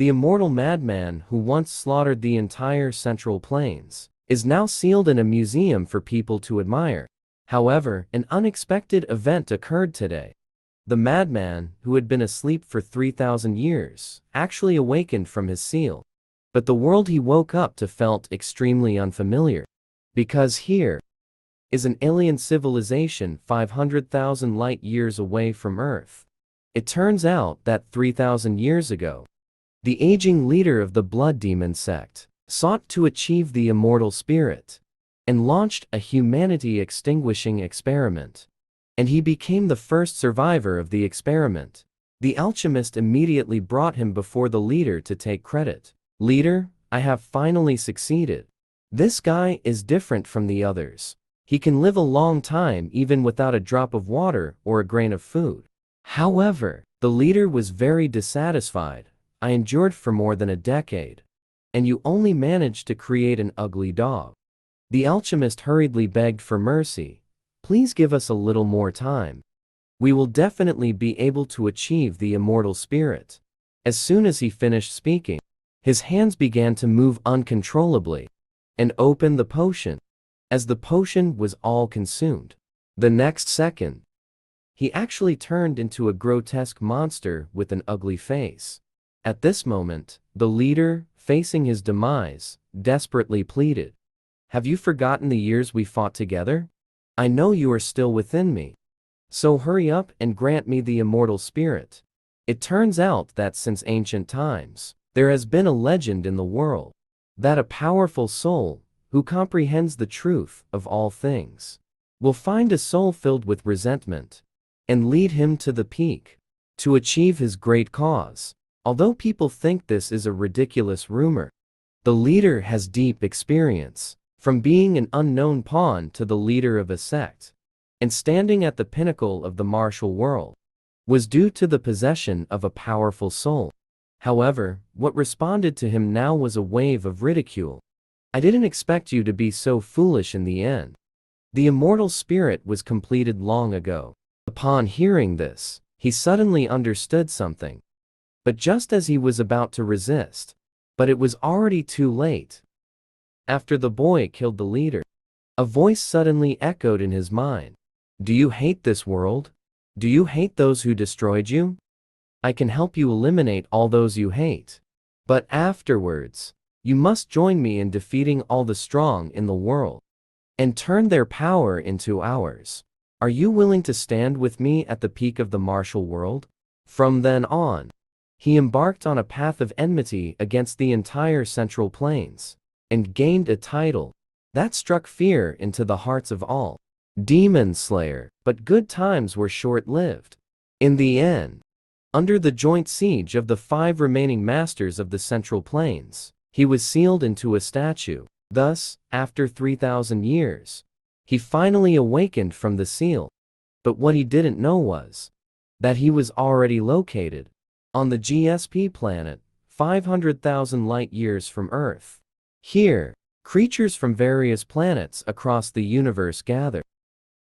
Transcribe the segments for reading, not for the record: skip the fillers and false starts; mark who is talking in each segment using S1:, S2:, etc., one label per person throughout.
S1: The immortal madman who once slaughtered the entire Central Plains is now sealed in a museum for people to admire. However, an unexpected event occurred today. The madman, who had been asleep for 3,000 years, actually awakened from his seal. But the world he woke up to felt extremely unfamiliar. Because here is an alien civilization 500,000 light years away from Earth. It turns out that 3,000 years ago, the aging leader of the blood demon sect sought to achieve the immortal spirit and launched a humanity-extinguishing experiment. And he became the first survivor of the experiment. The alchemist immediately brought him before the leader to take credit. "Leader, I have finally succeeded. This guy is different from the others. He can live a long time even without a drop of water or a grain of food." However, the leader was very dissatisfied. "I endured for more than a decade, and you only managed to create an ugly dog." The alchemist hurriedly begged for mercy. "Please give us a little more time. We will definitely be able to achieve the immortal spirit." As soon as he finished speaking, his hands began to move uncontrollably and opened the potion. As the potion was all consumed, the next second, he actually turned into a grotesque monster with an ugly face. At this moment, the leader, facing his demise, desperately pleaded, "Have you forgotten the years we fought together? I know you are still within me. So hurry up and grant me the immortal spirit." It turns out that since ancient times, there has been a legend in the world that a powerful soul, who comprehends the truth of all things, will find a soul filled with resentment and lead him to the peak to achieve his great cause. Although people think this is a ridiculous rumor, the leader has deep experience, from being an unknown pawn to the leader of a sect, and standing at the pinnacle of the martial world, was due to the possession of a powerful soul. However, what responded to him now was a wave of ridicule. "I didn't expect you to be so foolish in the end. The immortal spirit was completed long ago." Upon hearing this, he suddenly understood something. But just as he was about to resist, but it was already too late. After the boy killed the leader, a voice suddenly echoed in his mind. "Do you hate this world? Do you hate those who destroyed you? I can help you eliminate all those you hate. But afterwards, you must join me in defeating all the strong in the world and turn their power into ours. Are you willing to stand with me at the peak of the martial world?" From then on, he embarked on a path of enmity against the entire Central Plains and gained a title that struck fear into the hearts of all. Demon Slayer. But good times were short-lived. In the end, under the joint siege of the 5 remaining masters of the Central Plains, he was sealed into a statue. Thus, after 3,000 years, he finally awakened from the seal. But what he didn't know was that he was already located on the GSP planet, 500,000 light years from Earth. Here, creatures from various planets across the universe gathered,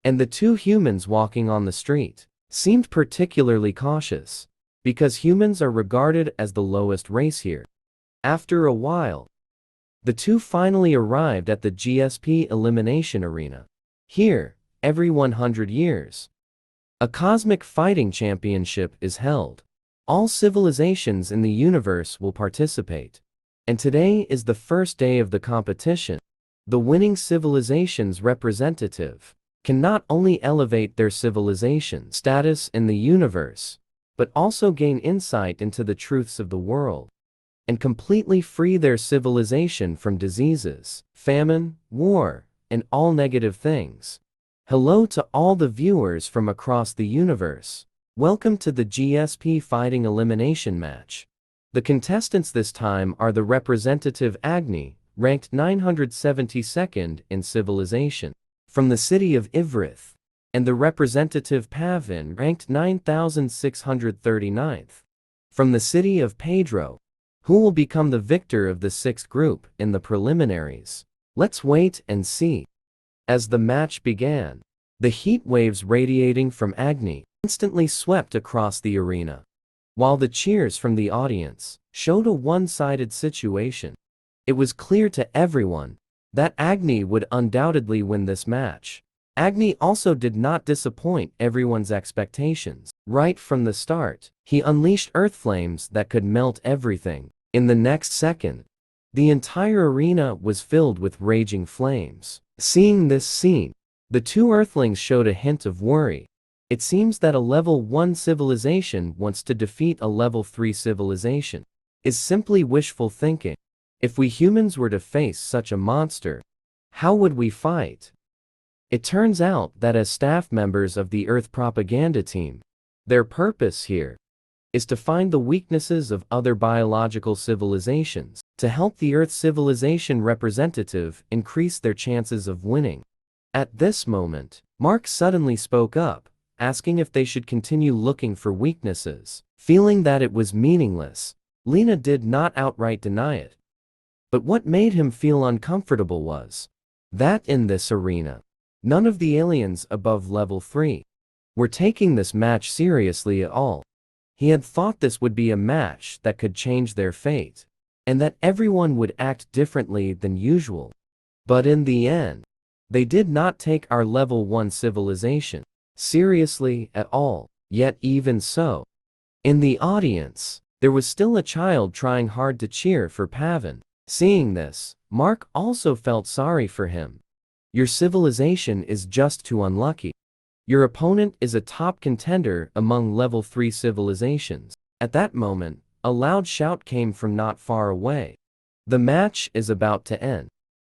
S1: and the 2 humans walking on the street seemed particularly cautious, because humans are regarded as the lowest race here. After a while, the 2 finally arrived at the GSP elimination arena. Here, every 100 years, a cosmic fighting championship is held. All civilizations in the universe will participate, and today is the first day of the competition. The winning civilization's representative can not only elevate their civilization status in the universe, but also gain insight into the truths of the world and completely free their civilization from diseases, famine, war, and all negative things. Hello to all the viewers from across the universe. Welcome to the GSP fighting elimination match. The contestants this time are the representative Agni, ranked 972nd in civilization, from the city of Ivrith, and the representative Pavin, ranked 9639th, from the city of Pedro, who will become the victor of the 6th group in the preliminaries. Let's wait and see. As the match began, the heat waves radiating from Agni instantly swept across the arena, while the cheers from the audience showed a one-sided situation. It was clear to everyone that Agni would undoubtedly win this match. Agni also did not disappoint everyone's expectations. Right from the start, he unleashed earth flames that could melt everything. In the next second, the entire arena was filled with raging flames. Seeing this scene, the two earthlings showed a hint of worry. It seems that a level 1 civilization wants to defeat a level 3 civilization. Is simply wishful thinking. If we humans were to face such a monster, how would we fight? It turns out that as staff members of the Earth propaganda team, their purpose here is to find the weaknesses of other biological civilizations, to help the Earth civilization representative increase their chances of winning. At this moment, Mark suddenly spoke up, asking if they should continue looking for weaknesses. Feeling that it was meaningless, Lena did not outright deny it. But what made him feel uncomfortable was that in this arena, none of the aliens above level 3 were taking this match seriously at all. He had thought this would be a match that could change their fate, and that everyone would act differently than usual. But in the end, they did not take our level 1 civilization seriously at all. Yet even so, in the audience, there was still a child trying hard to cheer for Pavan. Seeing this, Mark also felt sorry for him. Your civilization is just too unlucky. Your opponent is a top contender among level 3 civilizations. At that moment, a loud shout came from not far away. The match is about to end.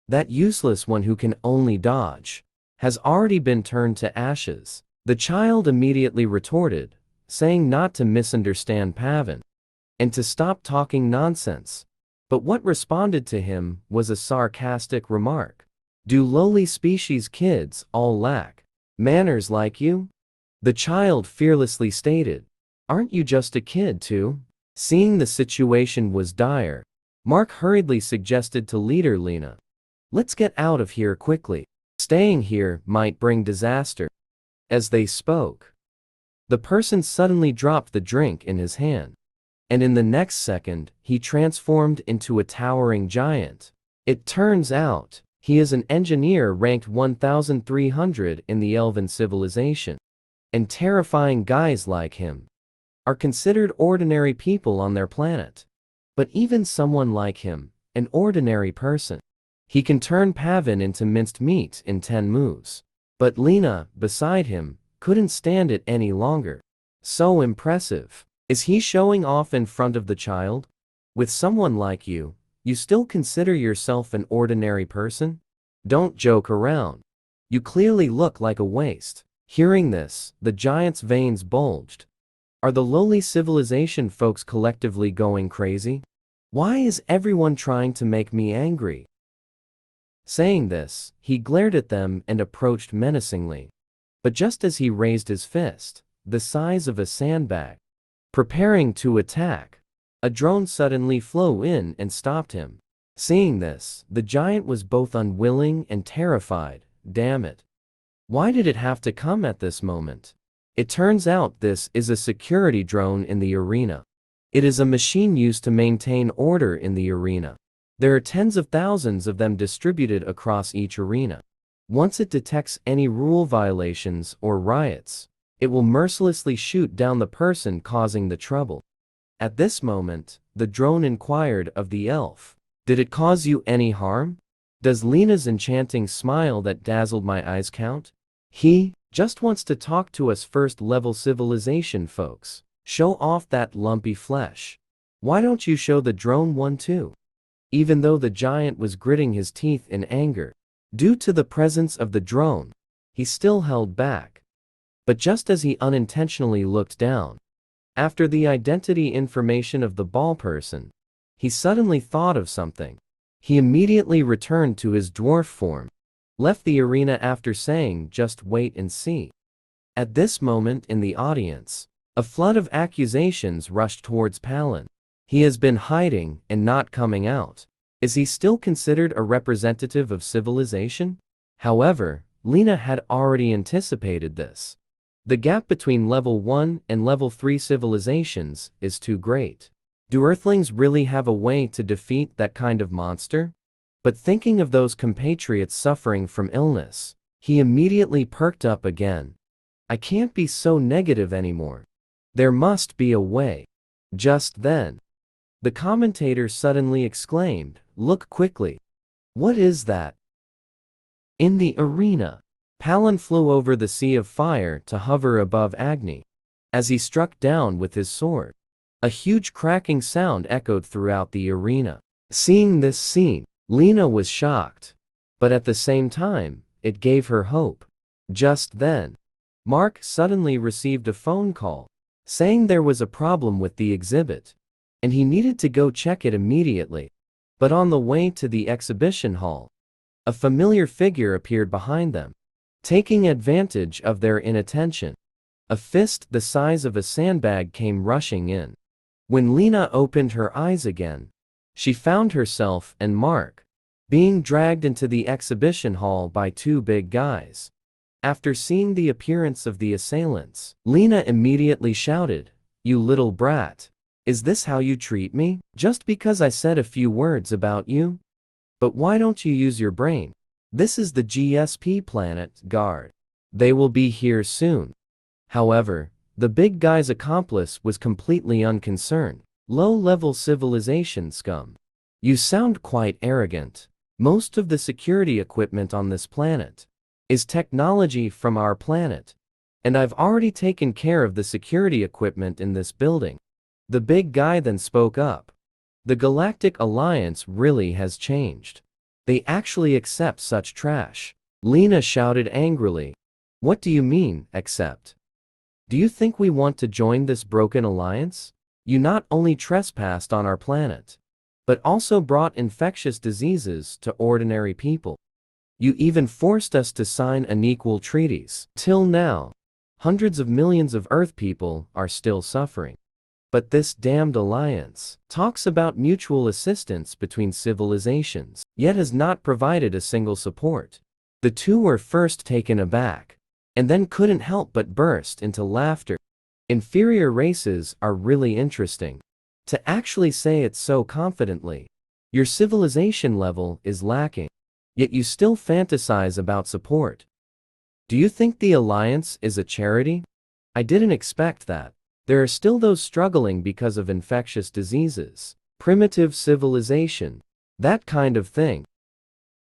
S1: That useless one who can only dodge has already been turned to ashes. The child immediately retorted, saying not to misunderstand Pavan and to stop talking nonsense. But what responded to him was a sarcastic remark. Do lowly species kids all lack manners like you? The child fearlessly stated. Aren't you just a kid too? Seeing the situation was dire, Mark hurriedly suggested to leader Lena, let's get out of here quickly. Staying here might bring disaster. As they spoke, the person suddenly dropped the drink in his hand, and in the next second, he transformed into a towering giant. It turns out, he is an engineer ranked 1300 in the Elven civilization, and terrifying guys like him are considered ordinary people on their planet. But even someone like him, an ordinary person, he can turn Pavan into minced meat in 10 moves. But Lena, beside him, couldn't stand it any longer. So impressive. Is he showing off in front of the child? With someone like you, you still consider yourself an ordinary person? Don't joke around. You clearly look like a waste. Hearing this, the giant's veins bulged. Are the lowly civilization folks collectively going crazy? Why is everyone trying to make me angry? Saying this, he glared at them and approached menacingly. But just as he raised his fist, the size of a sandbag, preparing to attack, a drone suddenly flew in and stopped him. Seeing this, the giant was both unwilling and terrified. Damn it. Why did it have to come at this moment? It turns out this is a security drone in the arena. It is a machine used to maintain order in the arena. There are tens of thousands of them distributed across each arena. Once it detects any rule violations or riots, it will mercilessly shoot down the person causing the trouble. At this moment, the drone inquired of the elf, did it cause you any harm? Does Lena's enchanting smile that dazzled my eyes count? He just wants to talk to us first-level civilization folks. Show off that lumpy flesh. Why don't you show the drone one too? Even though the giant was gritting his teeth in anger, due to the presence of the drone, he still held back. But just as he unintentionally looked down, after the identity information of the ball person, he suddenly thought of something. He immediately returned to his dwarf form, left the arena after saying just wait and see. At this moment in the audience, a flood of accusations rushed towards Palin. He has been hiding and not coming out. Is he still considered a representative of civilization? However, Lena had already anticipated this. The gap between level 1 and level 3 civilizations is too great. Do Earthlings really have a way to defeat that kind of monster? But thinking of those compatriots suffering from illness, he immediately perked up again. I can't be so negative anymore. There must be a way. Just then, the commentator suddenly exclaimed, "Look quickly. What is that?" In the arena, Palin flew over the sea of fire to hover above Agni. As he struck down with his sword, a huge cracking sound echoed throughout the arena. Seeing this scene, Lena was shocked, but at the same time, it gave her hope. Just then, Mark suddenly received a phone call, saying there was a problem with the exhibit, and he needed to go check it immediately. But on the way to the exhibition hall, a familiar figure appeared behind them. Taking advantage of their inattention, a fist the size of a sandbag came rushing in. When Lena opened her eyes again, she found herself and Mark being dragged into the exhibition hall by two big guys. After seeing the appearance of the assailants, Lena immediately shouted, "You little brat! Is this how you treat me? Just because I said a few words about you? But why don't you use your brain? This is the GSP planet, guard. They will be here soon." However, the big guy's accomplice was completely unconcerned. "Low-level civilization scum. You sound quite arrogant. Most of the security equipment on this planet is technology from our planet, and I've already taken care of the security equipment in this building." The big guy then spoke up. "The Galactic Alliance really has changed. They actually accept such trash." Lena shouted angrily. "What do you mean, accept? Do you think we want to join this broken alliance? You not only trespassed on our planet, but also brought infectious diseases to ordinary people. You even forced us to sign unequal treaties. Till now, hundreds of millions of Earth people are still suffering. But this damned alliance talks about mutual assistance between civilizations, yet has not provided a single support." The two were first taken aback, and then couldn't help but burst into laughter. Inferior races are really interesting. To actually say it so confidently. Your civilization level is lacking, yet you still fantasize about support. Do you think the alliance is a charity? I didn't expect that. There are still those struggling because of infectious diseases, primitive civilization, that kind of thing.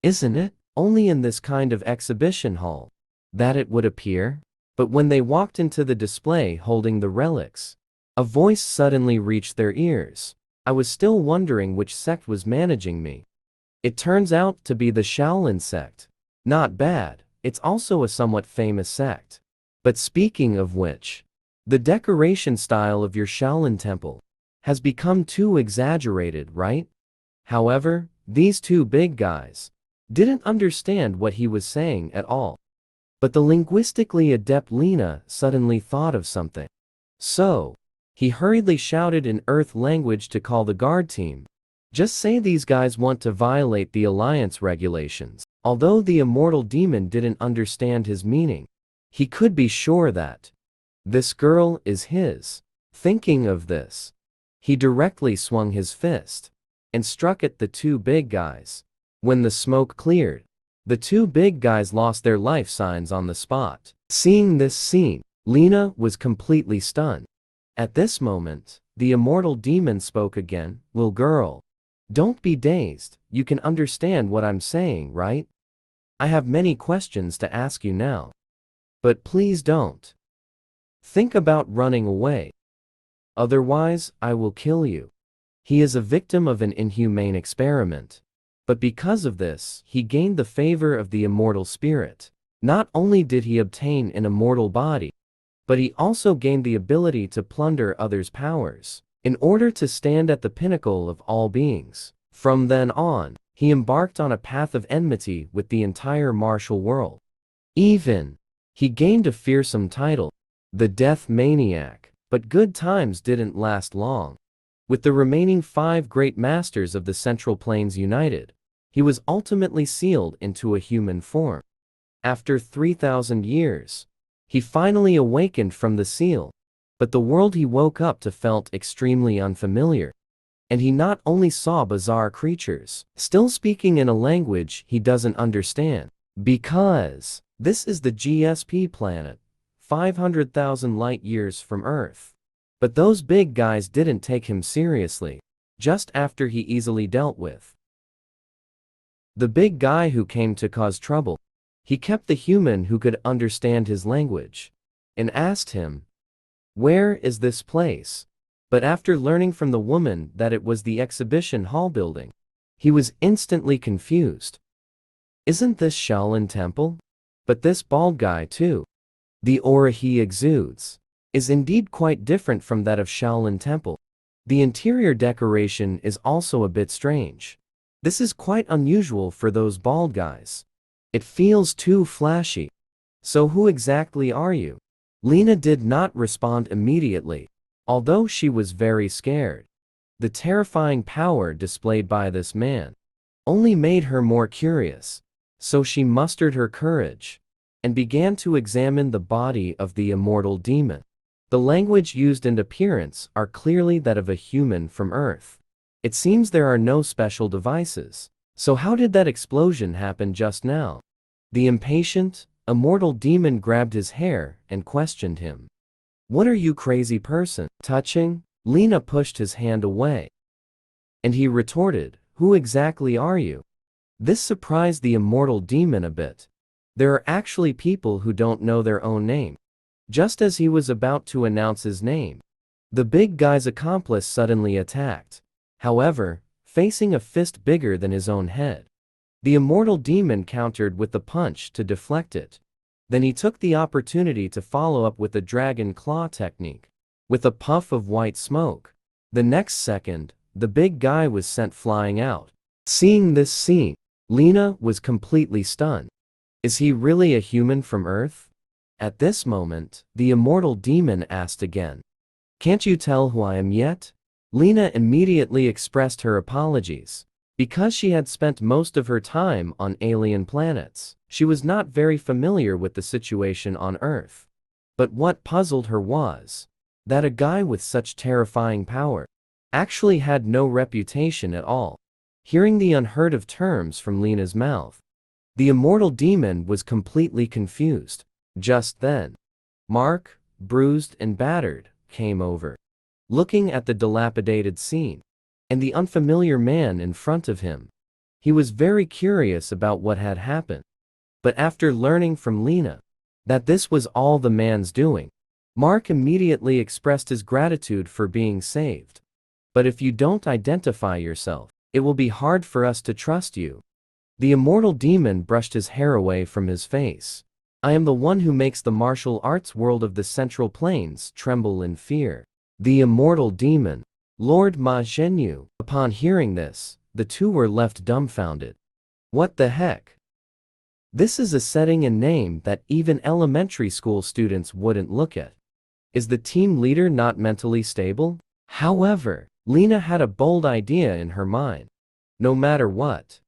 S1: Isn't it? Only in this kind of exhibition hall that it would appear? But when they walked into the display holding the relics, a voice suddenly reached their ears. I was still wondering which sect was managing me. It turns out to be the Shaolin sect. Not bad, it's also a somewhat famous sect. But speaking of which, the decoration style of your Shaolin temple has become too exaggerated, right? However, these two big guys didn't understand what he was saying at all. But the linguistically adept Lena suddenly thought of something. So, he hurriedly shouted in Earth language to call the guard team. "Just say these guys want to violate the Alliance regulations." Although the immortal demon didn't understand his meaning, he could be sure that this girl is his. Thinking of this, he directly swung his fist and struck at the two big guys. When the smoke cleared, the two big guys lost their life signs on the spot. Seeing this scene, Lena was completely stunned. At this moment, the immortal demon spoke again. "Little girl, don't be dazed. You can understand what I'm saying, right? I have many questions to ask you now. But please don't think about running away. Otherwise, I will kill you." He is a victim of an inhumane experiment. But because of this, he gained the favor of the immortal spirit. Not only did he obtain an immortal body, but he also gained the ability to plunder others' powers, in order to stand at the pinnacle of all beings. From then on, he embarked on a path of enmity with the entire martial world. He gained a fearsome title, the Death Maniac. But good times didn't last long. With the remaining 5 great masters of the Central Plains united, he was ultimately sealed into a human form. After 3,000 years, he finally awakened from the seal, but the world he woke up to felt extremely unfamiliar. And he not only saw bizarre creatures, still speaking in a language he doesn't understand. Because this is the GSP planet, 500,000 light years from Earth. But those big guys didn't take him seriously, just after he easily dealt with the big guy who came to cause trouble. He kept the human who could understand his language and asked him, "Where is this place?" But after learning from the woman that it was the exhibition hall building, he was instantly confused. Isn't this Shaolin Temple? But this bald guy too. The aura he exudes is indeed quite different from that of Shaolin Temple. The interior decoration is also a bit strange. This is quite unusual for those bald guys. It feels too flashy. So who exactly are you? Lena did not respond immediately, although she was very scared. The terrifying power displayed by this man only made her more curious, so she mustered her courage and began to examine the body of the immortal demon. The language used and appearance are clearly that of a human from Earth. It seems there are no special devices. So how did that explosion happen just now? The impatient, immortal demon grabbed his hair and questioned him. "What are you, crazy person, touching?" Lena pushed his hand away. And he retorted, "Who exactly are you?" This surprised the immortal demon a bit. There are actually people who don't know their own name. Just as he was about to announce his name, the big guy's accomplice suddenly attacked. However, facing a fist bigger than his own head, the immortal demon countered with the punch to deflect it. Then he took the opportunity to follow up with the dragon claw technique, with a puff of white smoke. The next second, the big guy was sent flying out. Seeing this scene, Lena was completely stunned. Is he really a human from Earth? At this moment, the immortal demon asked again, "Can't you tell who I am yet?" Lena immediately expressed her apologies. Because she had spent most of her time on alien planets, she was not very familiar with the situation on Earth. But what puzzled her was that a guy with such terrifying power actually had no reputation at all. Hearing the unheard of terms from Lena's mouth, the immortal demon was completely confused. Just then, Mark, bruised and battered, came over. Looking at the dilapidated scene and the unfamiliar man in front of him, he was very curious about what had happened. But after learning from Lena that this was all the man's doing, Mark immediately expressed his gratitude for being saved. "But if you don't identify yourself, it will be hard for us to trust you." The immortal demon brushed his hair away from his face. "I am the one who makes the martial arts world of the Central Plains tremble in fear." The immortal demon, Lord Ma Zhenyu. Upon hearing this, the two were left dumbfounded. What the heck? This is a setting and name that even elementary school students wouldn't look at. Is the team leader not mentally stable? However, Lena had a bold idea in her mind. No matter what,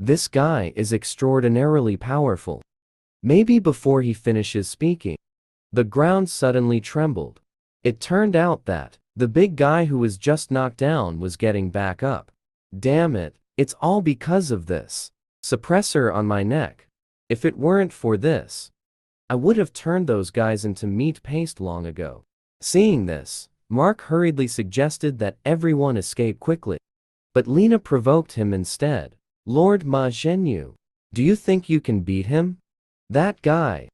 S1: this guy is extraordinarily powerful. Maybe before he finishes speaking, the ground suddenly trembled. It turned out that the big guy who was just knocked down was getting back up. Damn it, it's all because of this suppressor on my neck. If it weren't for this, I would have turned those guys into meat paste long ago. Seeing this, Mark hurriedly suggested that everyone escape quickly. But Lena provoked him instead. "Lord Ma Zhenyu, do you think you can beat him? That guy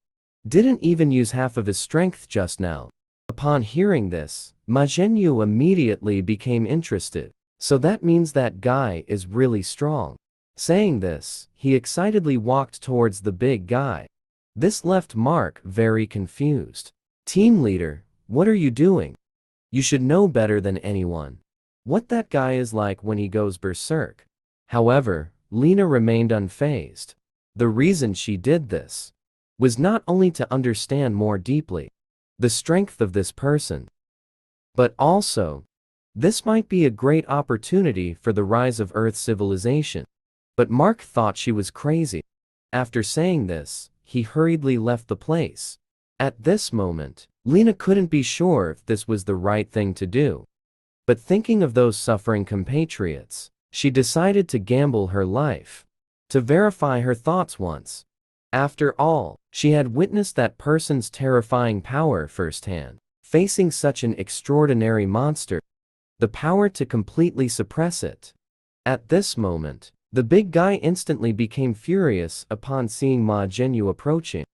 S1: didn't even use half of his strength just now." Upon hearing this, Ma Zhenyu immediately became interested. So that means that guy is really strong. Saying this, he excitedly walked towards the big guy. This left Mark very confused. "Team leader, what are you doing? You should know better than anyone what that guy is like when he goes berserk." However, Lena remained unfazed. The reason she did this was not only to understand more deeply the strength of this person, but also, this might be a great opportunity for the rise of Earth civilization. But Mark thought she was crazy. After saying this, he hurriedly left the place. At this moment, Lena couldn't be sure if this was the right thing to do. But thinking of those suffering compatriots, she decided to gamble her life to verify her thoughts once. After all, she had witnessed that person's terrifying power firsthand. Facing such an extraordinary monster, the power to completely suppress it. At this moment, the big guy instantly became furious upon seeing Ma Jinyu approaching,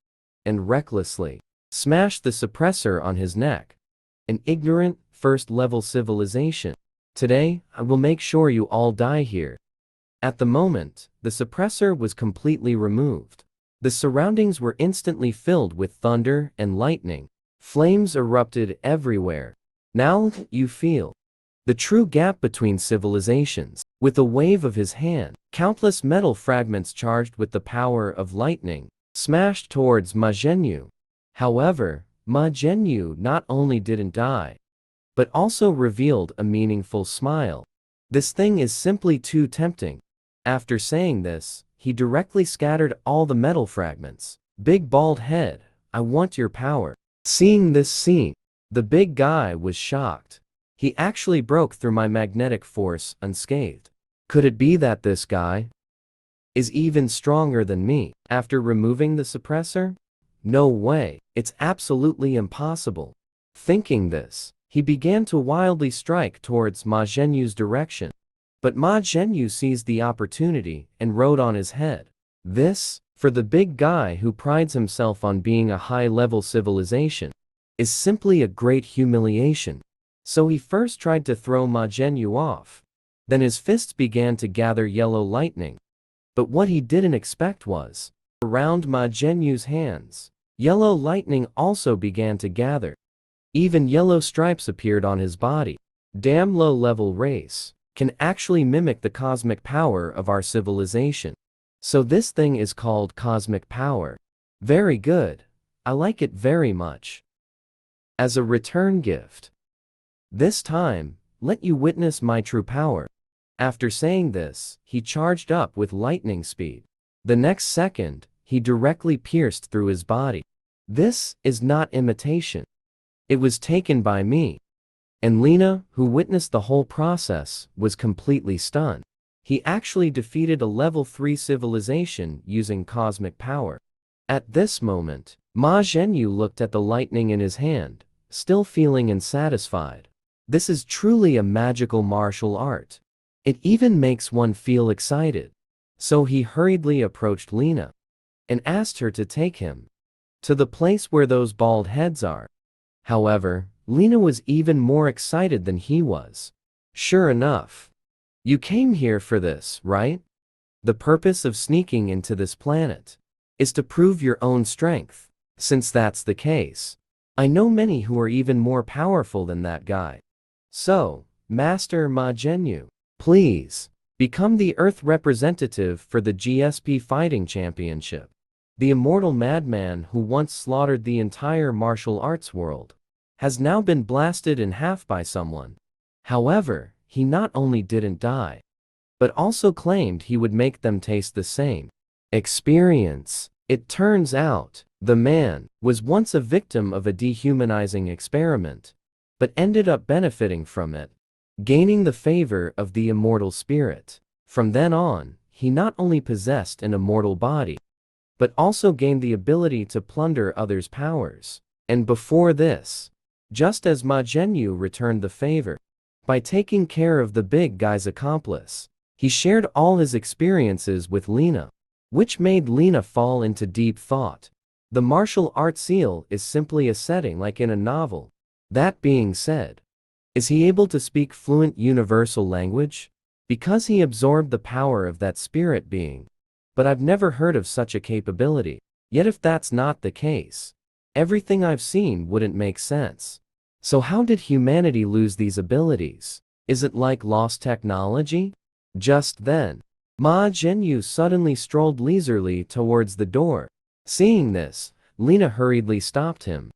S1: and recklessly smashed the suppressor on his neck. An ignorant, first-level civilization. Today, I will make sure you all die here. At the moment, the suppressor was completely removed. The surroundings were instantly filled with thunder and lightning. Flames erupted everywhere. Now you feel the true gap between civilizations. With a wave of his hand, countless metal fragments charged with the power of lightning smashed towards Ma Jinyu. However, Ma Jinyu not only didn't die, but also revealed a meaningful smile. This thing is simply too tempting. After saying this, he directly scattered all the metal fragments. Big bald head, I want your power. Seeing this scene, the big guy was shocked. He actually broke through my magnetic force unscathed. Could it be that this guy is even stronger than me? After removing the suppressor? No way, it's absolutely impossible. Thinking this, he began to wildly strike towards Ma Jinyu's direction. But Ma Jinyu seized the opportunity and rode on his head. This, for the big guy who prides himself on being a high-level civilization, is simply a great humiliation. So he first tried to throw Ma Jinyu off. Then his fists began to gather yellow lightning. But what he didn't expect was, around Ma Jinyu's hands, yellow lightning also began to gather. Even yellow stripes appeared on his body. Damn low-level race can actually mimic the cosmic power of our civilization. So this thing is called cosmic power. Very good. I like it very much. As a return gift. This time, let you witness my true power. After saying this, he charged up with lightning speed. The next second, he directly pierced through his body. This is not imitation. It was taken by me. And Lena, who witnessed the whole process, was completely stunned. He actually defeated a level 3 civilization using cosmic power. At this moment, Ma Jinyu looked at the lightning in his hand, still feeling unsatisfied. This is truly a magical martial art. It even makes one feel excited. So he hurriedly approached Lena and asked her to take him to the place where those bald heads are. However, Lena was even more excited than he was. Sure enough. You came here for this, right? The purpose of sneaking into this planet is to prove your own strength. Since that's the case, I know many who are even more powerful than that guy. So, Master Ma Jinyu, please, become the Earth representative for the GSP Fighting Championship. The immortal madman who once slaughtered the entire martial arts world has now been blasted in half by someone. However, he not only didn't die, but also claimed he would make them taste the same experience. It turns out, the man was once a victim of a dehumanizing experiment, but ended up benefiting from it, gaining the favor of the immortal spirit. From then on, he not only possessed an immortal body, but also gained the ability to plunder others' powers. And before this, just as Ma Jinyu returned the favor, by taking care of the big guy's accomplice, he shared all his experiences with Lena, which made Lena fall into deep thought. The martial arts seal is simply a setting like in a novel. That being said, is he able to speak fluent universal language? Because he absorbed the power of that spirit being. But I've never heard of such a capability. Yet if that's not the case, everything I've seen wouldn't make sense. So how did humanity lose these abilities? Is it like lost technology? Just then, Ma Jinyu suddenly strolled leisurely towards the door. Seeing this, Lena hurriedly stopped him.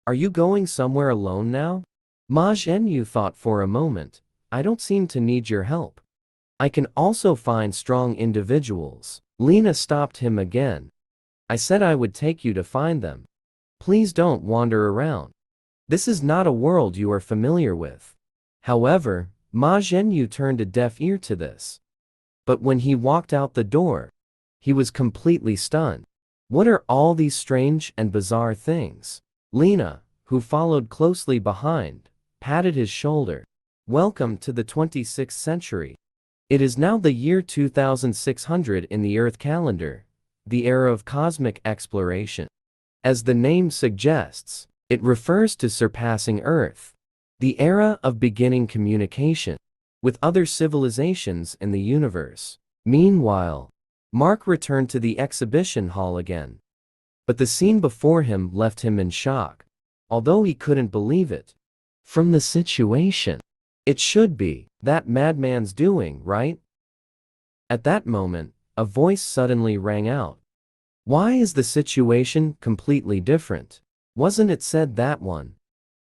S1: Are you going somewhere alone now? Ma Jinyu thought for a moment. I don't seem to need your help. I can also find strong individuals. Lena stopped him again. I said I would take you to find them. Please don't wander around. This is not a world you are familiar with. However, Ma Zhenyu turned a deaf ear to this. But when he walked out the door, he was completely stunned. What are all these strange and bizarre things? Lena, who followed closely behind, patted his shoulder. Welcome to the 26th century. It is now the year 2600 in the Earth calendar, the era of cosmic exploration. As the name suggests, it refers to surpassing Earth, the era of beginning communication with other civilizations in the universe. Meanwhile, Mark returned to the exhibition hall again. But the scene before him left him in shock, although he couldn't believe it. From the situation, it should be that madman's doing, right? At that moment, a voice suddenly rang out. Why is the situation completely different? Wasn't it said that one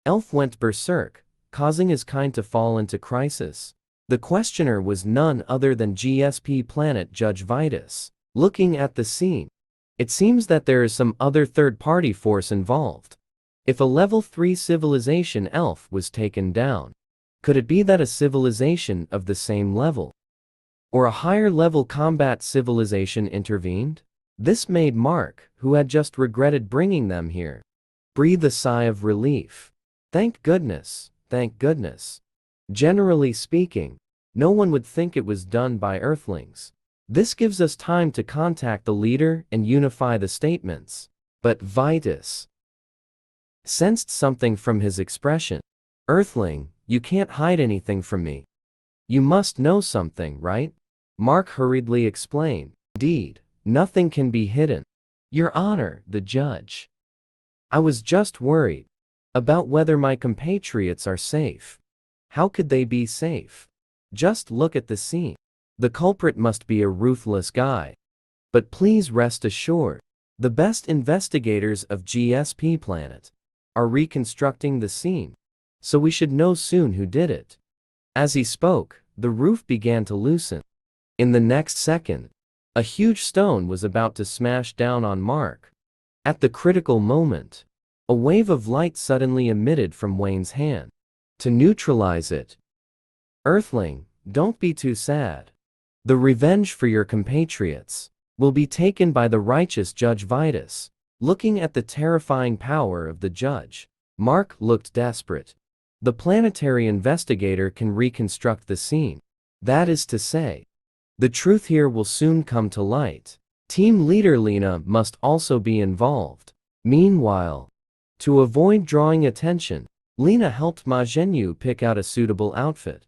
S1: elf went berserk, causing his kind to fall into crisis? The questioner was none other than GSP planet Judge Vitus. Looking at the scene, it seems that there is some other third-party force involved. If a level 3 civilization elf was taken down, could it be that a civilization of the same level or a higher level combat civilization intervened? This made Mark, who had just regretted bringing them here, breathe a sigh of relief. Thank goodness, thank goodness. Generally speaking, no one would think it was done by Earthlings. This gives us time to contact the leader and unify the statements. But Vitus sensed something from his expression. Earthling, you can't hide anything from me. You must know something, right? Mark hurriedly explained. Indeed, nothing can be hidden. Your Honor, the judge. I was just worried about whether my compatriots are safe. How could they be safe? Just look at the scene. The culprit must be a ruthless guy. But please rest assured, the best investigators of GSP Planet are reconstructing the scene, so we should know soon who did it. As he spoke, the roof began to loosen. In the next second, a huge stone was about to smash down on Mark. At the critical moment, a wave of light suddenly emitted from Wayne's hand. To neutralize it, Earthling, don't be too sad. The revenge for your compatriots will be taken by the righteous Judge Vitus. Looking at the terrifying power of the judge, Mark looked desperate. The planetary investigator can reconstruct the scene. That is to say, the truth here will soon come to light. Team leader Lena must also be involved. Meanwhile, to avoid drawing attention, Lena helped Ma Zhenyu pick out a suitable outfit.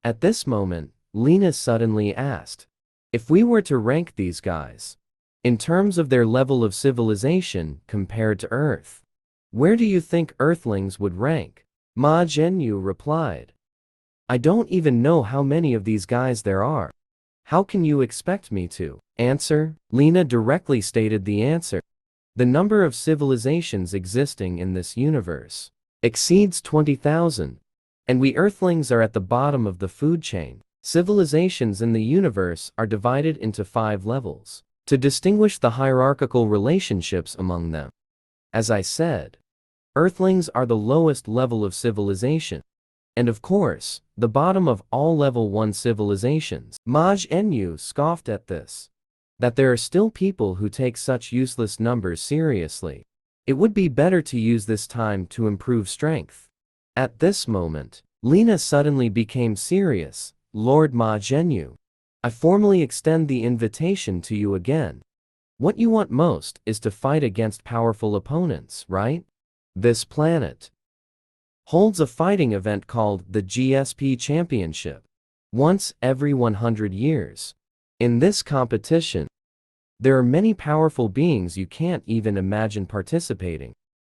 S1: At this moment, Lena suddenly asked, if we were to rank these guys in terms of their level of civilization compared to Earth, where do you think Earthlings would rank? Ma Zhenyu replied, I don't even know how many of these guys there are. How can you expect me to answer? Lena directly stated the answer. The number of civilizations existing in this universe exceeds 20,000, and we Earthlings are at the bottom of the food chain. Civilizations in the universe are divided into 5 levels to distinguish the hierarchical relationships among them. As I said, Earthlings are the lowest level of civilization, and of course, the bottom of all level 1 civilizations. Ma Zhenyu scoffed at this. That there are still people who take such useless numbers seriously. It would be better to use this time to improve strength. At this moment, Lena suddenly became serious. Lord Ma Zhenyu, I formally extend the invitation to you again. What you want most is to fight against powerful opponents, right? This planet holds a fighting event called the GSP Championship, once every 100 years. In this competition, there are many powerful beings you can't even imagine participating.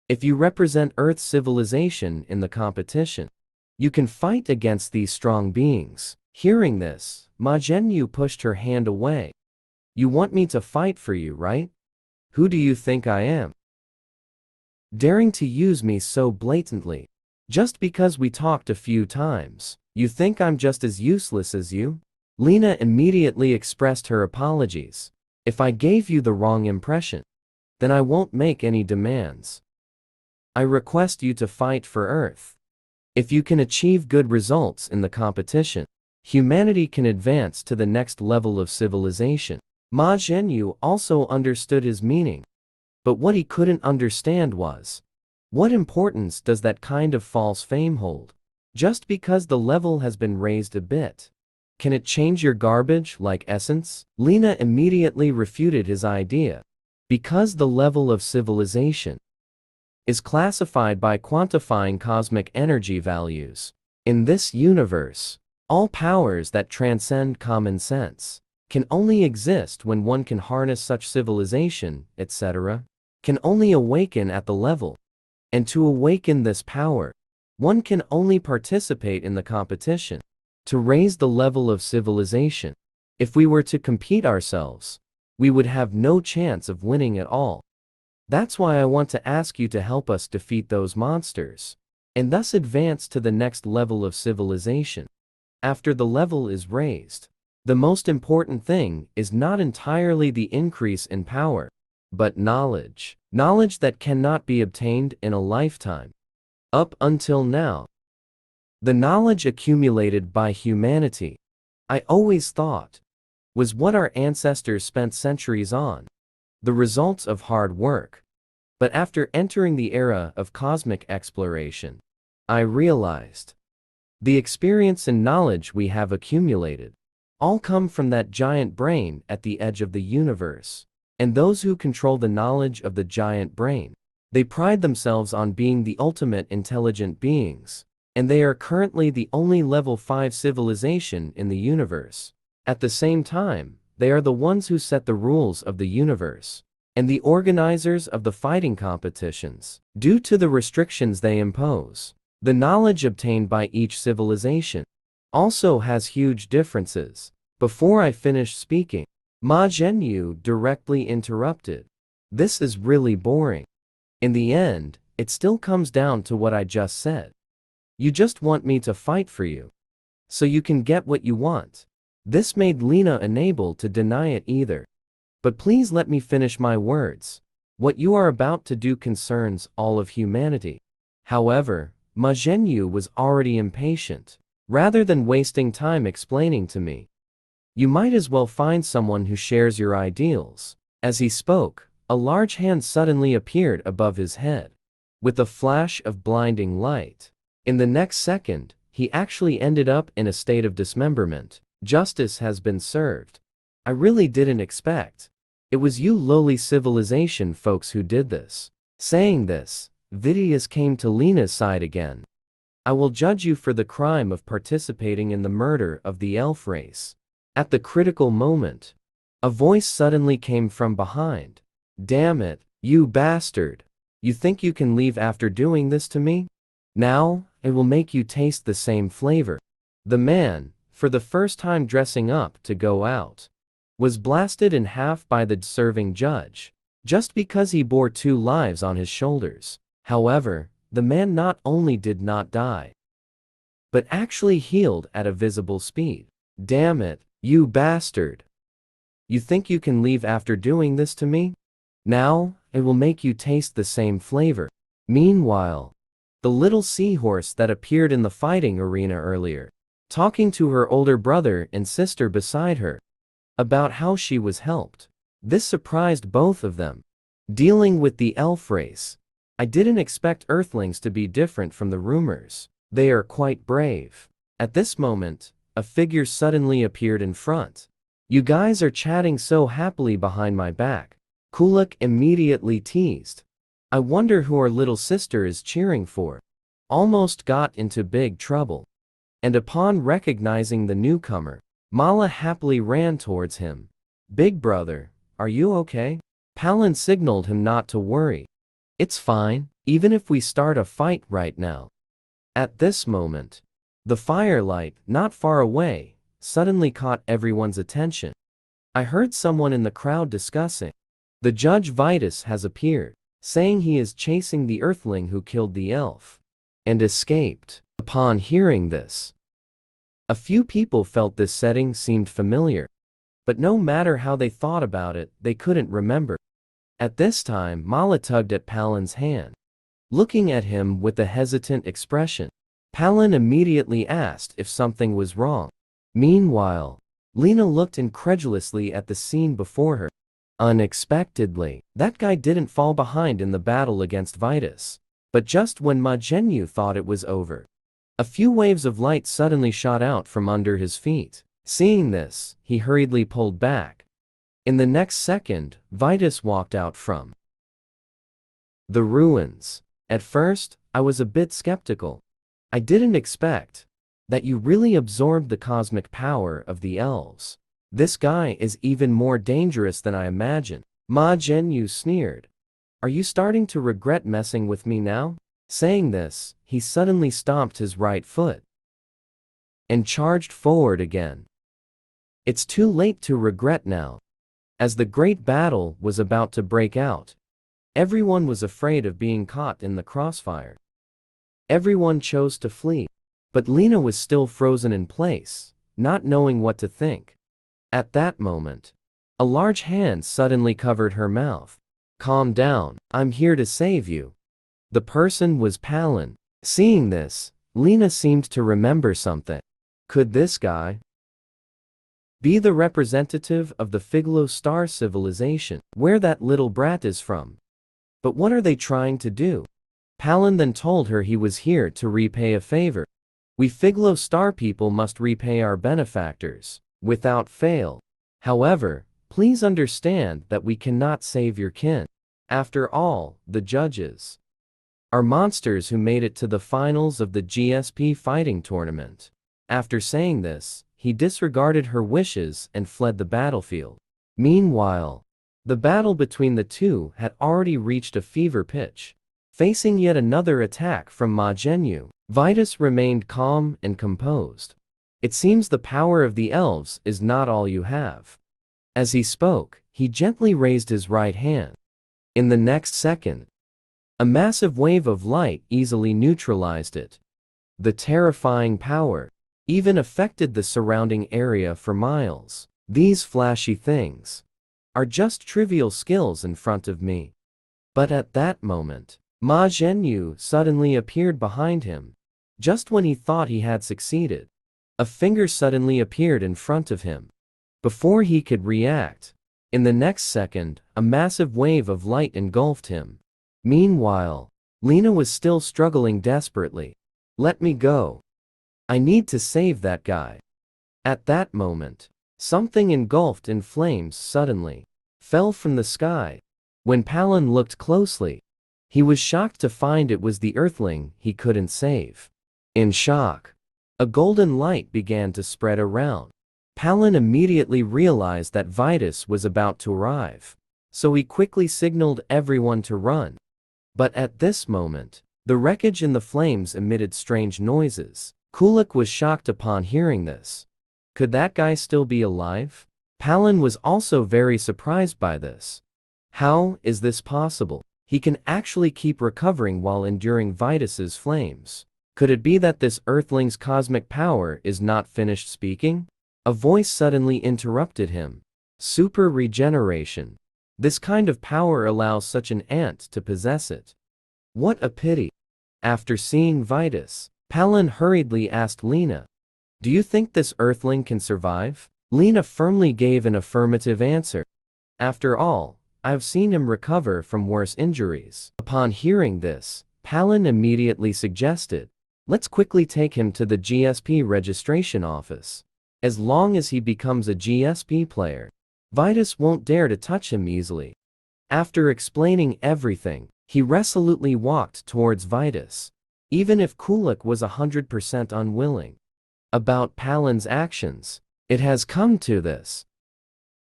S1: If you represent Earth's civilization in the competition, you can fight against these strong beings. Hearing this, Ma Zhenyu pushed her hand away. You want me to fight for you, right? Who do you think I am? Daring to use me so blatantly. Just because we talked a few times, you think I'm just as useless as you? Lena immediately expressed her apologies. If I gave you the wrong impression, then I won't make any demands. I request you to fight for Earth. If you can achieve good results in the competition, humanity can advance to the next level of civilization. Ma Zhenyu also understood his meaning. But what he couldn't understand was, what importance does that kind of false fame hold? Just because the level has been raised a bit, can it change your garbage like essence? Lena immediately refuted his idea. Because the level of civilization is classified by quantifying cosmic energy values. In this universe, all powers that transcend common sense can only exist when one can harness such civilization, etc., can only awaken at the level. And to awaken this power, one can only participate in the competition to raise the level of civilization. If we were to compete ourselves, we would have no chance of winning at all. That's why I want to ask you to help us defeat those monsters, and thus advance to the next level of civilization. After the level is raised, the most important thing is not entirely the increase in power, but knowledge. Knowledge that cannot be obtained in a lifetime. Up until now, the knowledge accumulated by humanity, I always thought, was what our ancestors spent centuries on, the results of hard work. But after entering the era of cosmic exploration, I realized the experience and knowledge we have accumulated all come from that giant brain at the edge of the universe. And those who control the knowledge of the giant brain, they pride themselves on being the ultimate intelligent beings, and they are currently the only level 5 civilization in the universe. At the same time, they are the ones who set the rules of the universe, and the organizers of the fighting competitions. Due to the restrictions they impose, the knowledge obtained by each civilization also has huge differences. Before I finish speaking, Ma Zhenyu directly interrupted. This is really boring. In the end, it still comes down to what I just said. You just want me to fight for you, so you can get what you want. This made Lena unable to deny it either. But please let me finish my words. What you are about to do concerns all of humanity. However, Ma Zhenyu was already impatient. Rather than wasting time explaining to me, you might as well find someone who shares your ideals. As he spoke, a large hand suddenly appeared above his head, with a flash of blinding light. In the next second, he actually ended up in a state of dismemberment. Justice has been served. I really didn't expect. It was you lowly civilization folks who did this. Saying this, Vidius came to Lena's side again. I will judge you for the crime of participating in the murder of the elf race. At the critical moment, a voice suddenly came from behind. Damn it, you bastard. You think you can leave after doing this to me? Now, it will make you taste the same flavor. The man, for the first time dressing up to go out, was blasted in half by the serving judge, just because he bore 2 lives on his shoulders. However, the man not only did not die, but actually healed at a visible speed. Damn it, you bastard. You think you can leave after doing this to me? Now, it will make you taste the same flavor. Meanwhile, the little seahorse that appeared in the fighting arena earlier, talking to her older brother and sister beside her, about how she was helped. This surprised both of them. Dealing with the elf race, I didn't expect Earthlings to be different from the rumors. They are quite brave. At this moment, a figure suddenly appeared in front. You guys are chatting so happily behind my back, Kulak immediately teased. I wonder who our little sister is cheering for. Almost got into big trouble. And upon recognizing the newcomer, Mala happily ran towards him. Big brother, are you okay? Palin signaled him not to worry. It's fine, even if we start a fight right now. At this moment, the firelight, not far away, suddenly caught everyone's attention. I heard someone in the crowd discussing. The Judge Vitus has appeared, saying he is chasing the Earthling who killed the elf and escaped. Upon hearing this, a few people felt this setting seemed familiar, but no matter how they thought about it, they couldn't remember. At this time, Mala tugged at Palin's hand, looking at him with a hesitant expression. Palin immediately asked if something was wrong. Meanwhile, Lena looked incredulously at the scene before her. Unexpectedly, that guy didn't fall behind in the battle against Vitus. But just when Ma Zhenyu thought it was over, a few waves of light suddenly shot out from under his feet. Seeing this, he hurriedly pulled back. In the next second, Vitus walked out from the ruins. At first, I was a bit skeptical. I didn't expect that you really absorbed the cosmic power of the elves. This guy is even more dangerous than I imagined. Ma Zhenyu sneered. Are you starting to regret messing with me now? Saying this, he suddenly stomped his right foot and charged forward again. It's too late to regret now. As the great battle was about to break out, everyone was afraid of being caught in the crossfire. Everyone chose to flee, but Lena was still frozen in place, not knowing what to think. At that moment, a large hand suddenly covered her mouth. Calm down, I'm here to save you. The person was Palin. Seeing this, Lena seemed to remember something. Could this guy be the representative of the Figlo Star civilization, where that little brat is from? But what are they trying to do? Palin then told her he was here to repay a favor. We Figlo Star people must repay our benefactors, without fail. However, please understand that we cannot save your kin. After all, the judges are monsters who made it to the finals of the GSP fighting tournament. After saying this, he disregarded her wishes and fled the battlefield. Meanwhile, the battle between the two had already reached a fever pitch. Facing yet another attack from Ma Zhenyu, Vitus remained calm and composed. It seems the power of the elves is not all you have. As he spoke, he gently raised his right hand. In the next second, a massive wave of light easily neutralized it. The terrifying power even affected the surrounding area for miles. These flashy things are just trivial skills in front of me. But at that moment, Ma Zhenyu suddenly appeared behind him. Just when he thought he had succeeded, a finger suddenly appeared in front of him. Before he could react, in the next second, a massive wave of light engulfed him. Meanwhile, Lena was still struggling desperately. Let me go. I need to save that guy. At that moment, something engulfed in flames suddenly fell from the sky. When Palin looked closely, he was shocked to find it was the Earthling he couldn't save. In shock, a golden light began to spread around. Palin immediately realized that Vitus was about to arrive, so he quickly signaled everyone to run. But at this moment, the wreckage in the flames emitted strange noises. Kulak was shocked upon hearing this. Could that guy still be alive? Palin was also very surprised by this. How is this possible? He can actually keep recovering while enduring Vitus's flames. Could it be that this Earthling's cosmic power is not finished speaking? A voice suddenly interrupted him. Super regeneration. This kind of power allows such an ant to possess it. What a pity. After seeing Vitus, Palin hurriedly asked Lena, do you think this Earthling can survive? Lena firmly gave an affirmative answer. After all, I've seen him recover from worse injuries. Upon hearing this, Palin immediately suggested, let's quickly take him to the GSP registration office. As long as he becomes a GSP player, Vitus won't dare to touch him easily. After explaining everything, he resolutely walked towards Vitus, even if Kulak was 100% unwilling. About Palin's actions, it has come to this.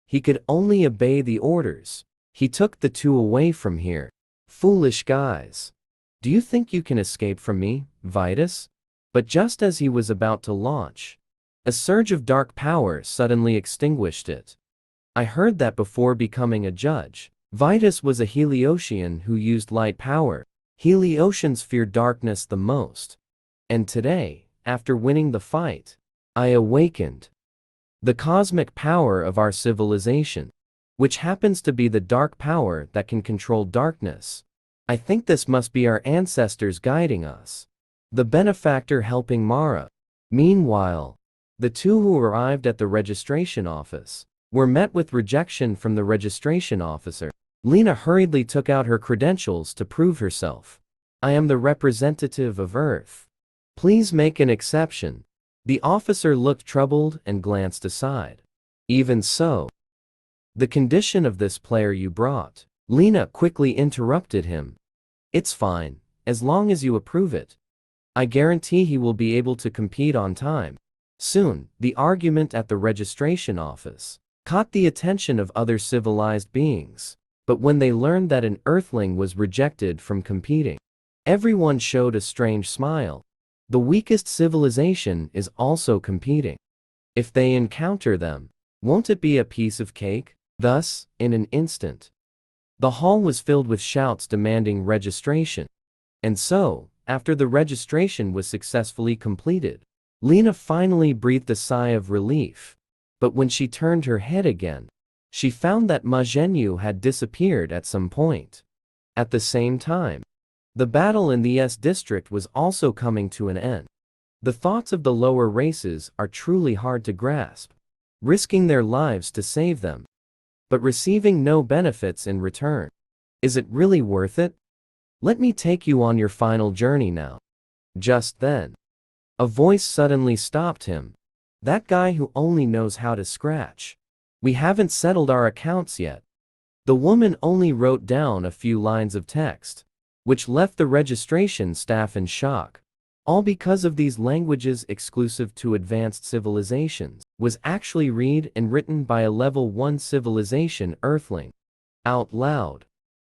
S1: He could only obey the orders. He took the two away from here. Foolish guys. Do you think you can escape from me, Vitus? But just as he was about to launch, a surge of dark power suddenly extinguished it. I heard that before becoming a judge, Vitus was a Heliosian who used light power. Heliosians fear darkness the most. And today, after winning the fight, I awakened the cosmic power of our civilization, which happens to be the dark power that can control darkness. I think this must be our ancestors guiding us. the benefactor helping Mara. Meanwhile, the two who arrived at the registration office were met with rejection from the registration officer. Lena hurriedly took out her credentials to prove herself. I am the representative of Earth. Please make an exception. The officer looked troubled and glanced aside. Even so, the condition of this player you brought. Lena quickly interrupted him. It's fine, as long as you approve it. I guarantee he will be able to compete on time. Soon, the argument at the registration office caught the attention of other civilized beings. But when they learned that an Earthling was rejected from competing, everyone showed a strange smile. The weakest civilization is also competing. If they encounter them, won't it be a piece of cake? Thus, in an instant, the hall was filled with shouts demanding registration. And so, after the registration was successfully completed, Lena finally breathed a sigh of relief. But when she turned her head again, she found that Ma Zhenyu had disappeared at some point. At the same time, the battle in the S district was also coming to an end. The thoughts of the lower races are truly hard to grasp, risking their lives to save them, but receiving no benefits in return. Is it really worth it? Let me take you on your final journey now. Just then, a voice suddenly stopped him. That guy who only knows how to scratch. We haven't settled our accounts yet. The woman only wrote down a few lines of text, which left the registration staff in shock. All because of these languages exclusive to advanced civilizations, was actually read and written by a level 1 civilization Earthling. Out loud.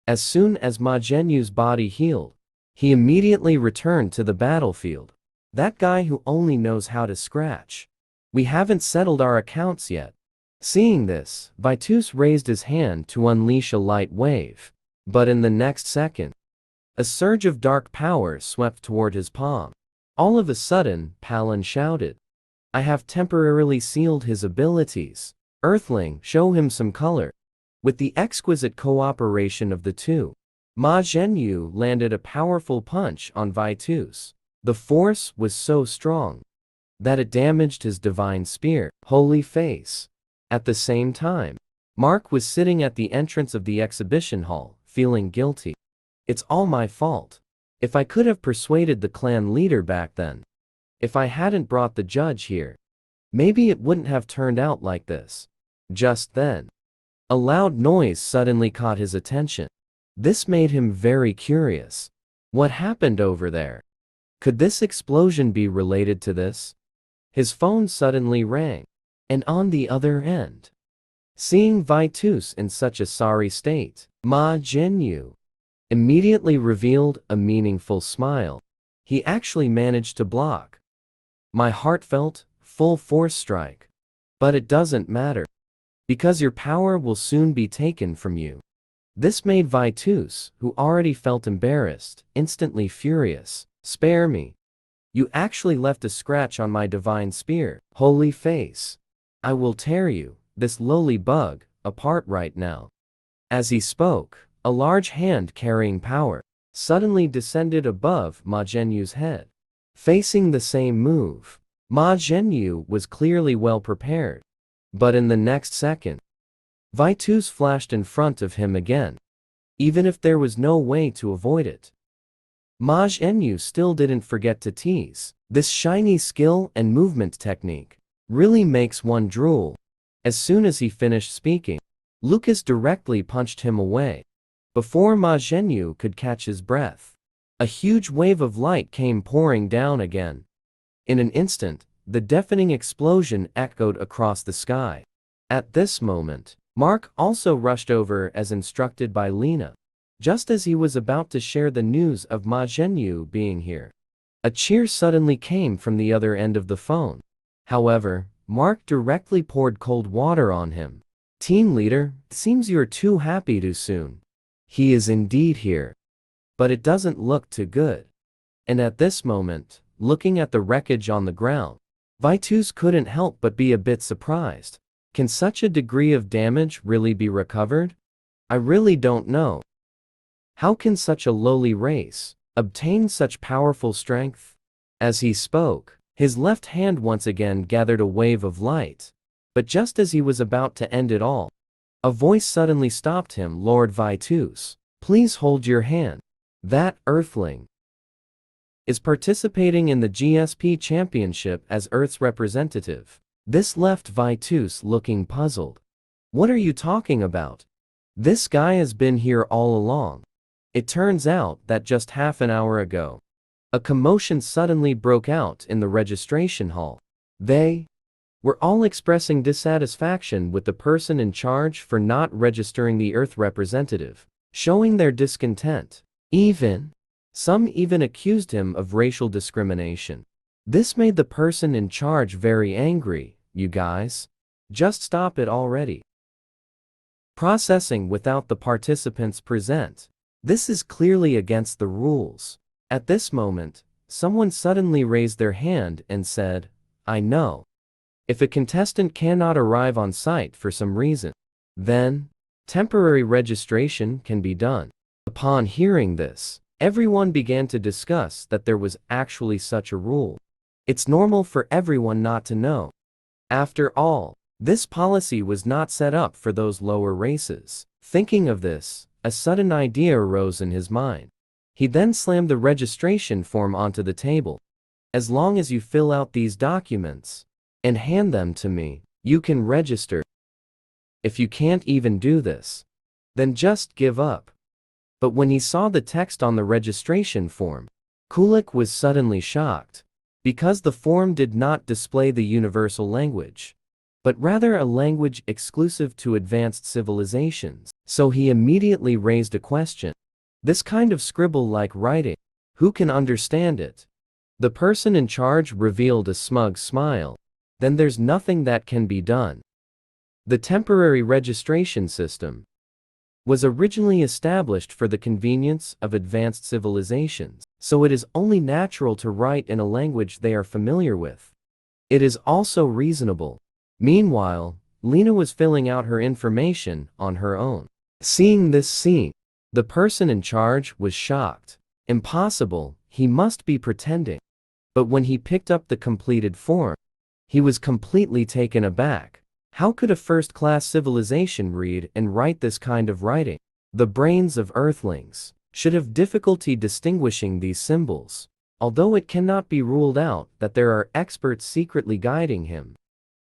S1: As soon as Ma Zhenyu's body healed, he immediately returned to the battlefield. That guy who only knows how to scratch. We haven't settled our accounts yet. Seeing this, Vitus raised his hand to unleash a light wave. But in the next second, a surge of dark power swept toward his palm. All of a sudden, Palin shouted, I have temporarily sealed his abilities. Earthling, show him some color. With the exquisite cooperation of the two, Ma Zhenyu landed a powerful punch on Vitus. The force was so strong that it damaged his divine spear. Holy face. At the same time, Mark was sitting at the entrance of the exhibition hall, feeling guilty. It's all my fault. If I could have persuaded the clan leader back then, if I hadn't brought the judge here, maybe it wouldn't have turned out like this. Just then, a loud noise suddenly caught his attention. This made him very curious. What happened over there? Could this explosion be related to this? His phone suddenly rang. And on the other end, seeing Vitus in such a sorry state, Ma Zhenyu immediately revealed a meaningful smile. He actually managed to block my heartfelt, full force strike. But it doesn't matter, because your power will soon be taken from you. This made Vitus, who already felt embarrassed, instantly furious. Spare me. You actually left a scratch on my divine spear. Holy face. I will tear you, this lowly bug, apart right now. As he spoke, a large hand carrying power suddenly descended above Ma Zhenyu's head. Facing the same move, Ma Zhenyu was clearly well prepared. But in the next second, Vitus flashed in front of him again. Even if there was no way to avoid it, Ma Zhenyu still didn't forget to tease. This shiny skill and movement technique really makes one drool. As soon as he finished speaking, Lucas directly punched him away. Before Ma Zhenyu could catch his breath, a huge wave of light came pouring down again. In an instant, the deafening explosion echoed across the sky. At this moment, Mark also rushed over as instructed by Lena. Just as he was about to share the news of Ma Zhenyu being here, a cheer suddenly came from the other end of the phone. However, Mark directly poured cold water on him. Team leader, seems you're too happy too soon. He is indeed here. But it doesn't look too good. And at this moment, looking at the wreckage on the ground, Vitus couldn't help but be a bit surprised. Can such a degree of damage really be recovered? I really don't know. How can such a lowly race obtain such powerful strength? As he spoke, his left hand once again gathered a wave of light. But just as he was about to end it all, a voice suddenly stopped him. Lord Vitus, please hold your hand. That Earthling is participating in the GSP championship as Earth's representative. This left Vitus looking puzzled. What are you talking about? This guy has been here all along. It turns out that just half an hour ago, a commotion suddenly broke out in the registration hall. They were all expressing dissatisfaction with the person in charge for not registering the Earth representative, showing their discontent. Some even accused him of racial discrimination. This made the person in charge very angry. You guys, just stop it already. Processing without the participants present. This is clearly against the rules. At this moment, someone suddenly raised their hand and said, I know. If a contestant cannot arrive on site for some reason, then temporary registration can be done. Upon hearing this, everyone began to discuss that there was actually such a rule. It's normal for everyone not to know. After all, this policy was not set up for those lower races. Thinking of this, a sudden idea arose in his mind. He then slammed the registration form onto the table. As long as you fill out these documents and hand them to me, you can register. If you can't even do this, then just give up. But when he saw the text on the registration form, Kulik was suddenly shocked, because the form did not display the universal language, but rather a language exclusive to advanced civilizations. So he immediately raised a question. This kind of scribble-like writing, who can understand it? The person in charge revealed a smug smile. Then there's nothing that can be done. The temporary registration system was originally established for the convenience of advanced civilizations, so it is only natural to write in a language they are familiar with. It is also reasonable. Meanwhile, Lena was filling out her information on her own. Seeing this scene, the person in charge was shocked. Impossible, he must be pretending. But when he picked up the completed form, he was completely taken aback. How could a first-class civilization read and write this kind of writing? The brains of Earthlings should have difficulty distinguishing these symbols, although it cannot be ruled out that there are experts secretly guiding him.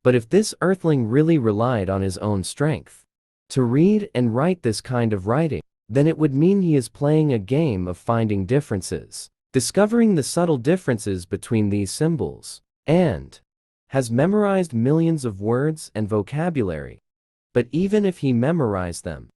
S1: But if this Earthling really relied on his own strength to read and write this kind of writing, then it would mean he is playing a game of finding differences, discovering the subtle differences between these symbols, and has memorized millions of words and vocabulary. But even if he memorized them,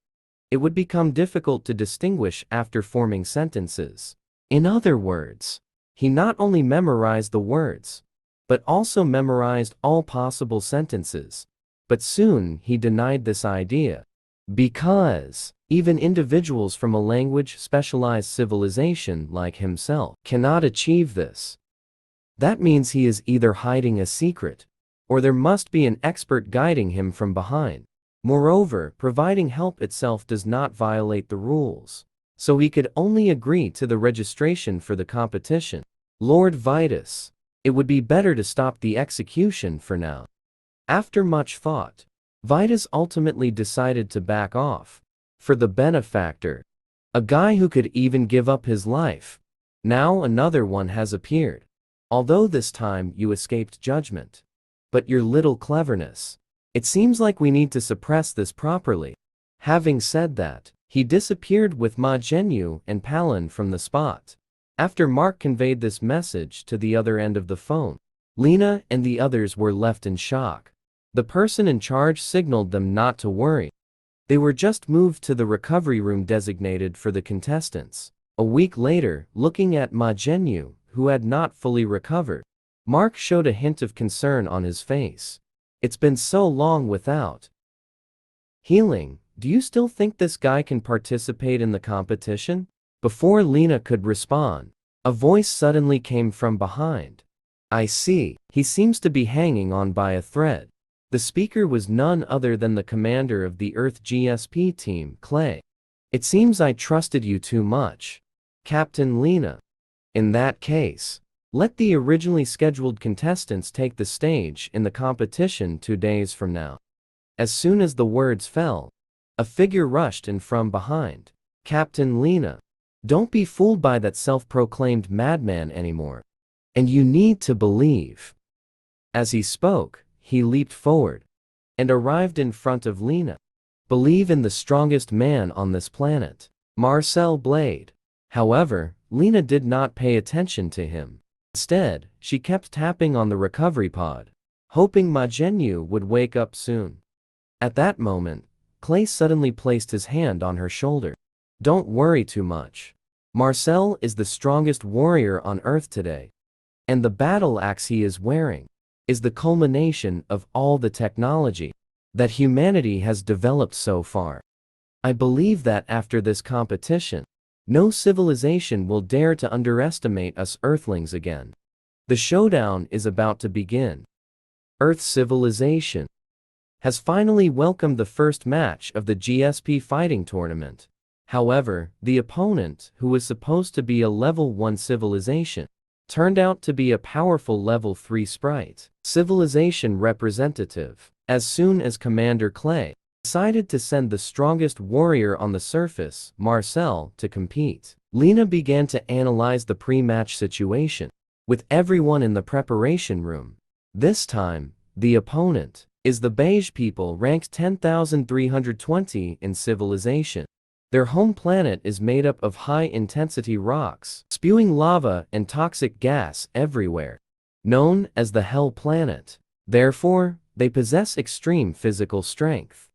S1: it would become difficult to distinguish after forming sentences. In other words, he not only memorized the words, but also memorized all possible sentences. But soon he denied this idea, because even individuals from a language-specialized civilization like himself cannot achieve this. That means he is either hiding a secret, or there must be an expert guiding him from behind. Moreover, providing help itself does not violate the rules, so he could only agree to the registration for the competition. Lord Vitus, it would be better to stop the execution for now. After much thought, Vitus ultimately decided to back off. For the benefactor, a guy who could even give up his life, now another one has appeared. Although this time you escaped judgment. But your little cleverness. It seems like we need to suppress this properly. Having said that, he disappeared with Ma Zhenyu and Palin from the spot. After Mark conveyed this message to the other end of the phone, Lena and the others were left in shock. The person in charge signaled them not to worry. They were just moved to the recovery room designated for the contestants. A week later, looking at Ma Zhenyu, who had not fully recovered, Mark showed a hint of concern on his face. It's been so long without healing. Do you still think this guy can participate in the competition? Before Lena could respond, a voice suddenly came from behind. I see, he seems to be hanging on by a thread. The speaker was none other than the commander of the Earth GSP team, Clay. It seems I trusted you too much, Captain Lena. In that case, Let the originally scheduled contestants take the stage in the competition 2 days from now. As soon as the words fell, a figure rushed in from behind. Captain Lena. Don't be fooled by that self-proclaimed madman anymore. And you need to believe. As he spoke, he leaped forward and arrived in front of Lena. Believe in the strongest man on this planet, Marcel Blade. However, Lena did not pay attention to him. Instead, she kept tapping on the recovery pod, hoping Ma Zhenyu would wake up soon. At that moment, Clay suddenly placed his hand on her shoulder. Don't worry too much. Marcel is the strongest warrior on Earth today. And the battle axe he is wearing is the culmination of all the technology that humanity has developed so far. I believe that after this competition, no civilization will dare to underestimate us Earthlings again. The showdown is about to begin. Earth civilization has finally welcomed the first match of the GSP fighting tournament. However, the opponent, who was supposed to be a level 1 civilization, turned out to be a powerful level 3 sprite civilization representative. As soon as Commander Clay decided to send the strongest warrior on the surface, Marcel, to compete, Lena began to analyze the pre-match situation with everyone in the preparation room. This time, the opponent is the beige people ranked 10,320 in civilization. Their home planet is made up of high-intensity rocks, spewing lava and toxic gas everywhere, known as the Hell Planet. Therefore, they possess extreme physical strength.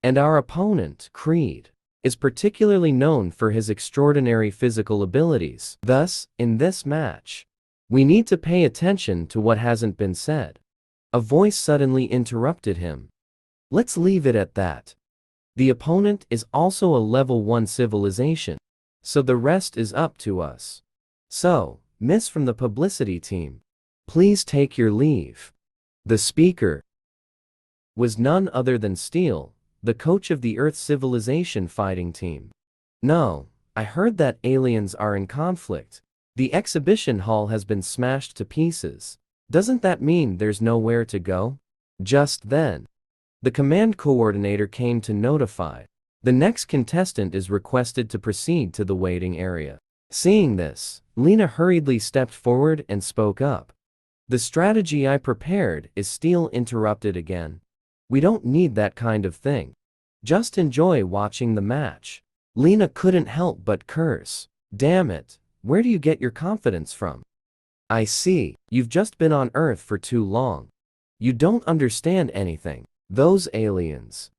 S1: And our opponent, Creed, is particularly known for his extraordinary physical abilities. Thus, in this match, we need to pay attention to what hasn't been said. A voice suddenly interrupted him. Let's leave it at that. The opponent is also a level 1 civilization, so the rest is up to us. So, Miss from the publicity team, please take your leave. The speaker was none other than Steel, the coach of the Earth civilization fighting team. No, I heard that aliens are in conflict. The exhibition hall has been smashed to pieces. Doesn't that mean there's nowhere to go? Just then, the command coordinator came to notify. The next contestant is requested to proceed to the waiting area. Seeing this, Lena hurriedly stepped forward and spoke up. The strategy I prepared is Steel interrupted again. We don't need that kind of thing. Just enjoy watching the match. Lena couldn't help but curse. Damn it, where do you get your confidence from? I see, you've just been on Earth for too long. You don't understand anything. Those aliens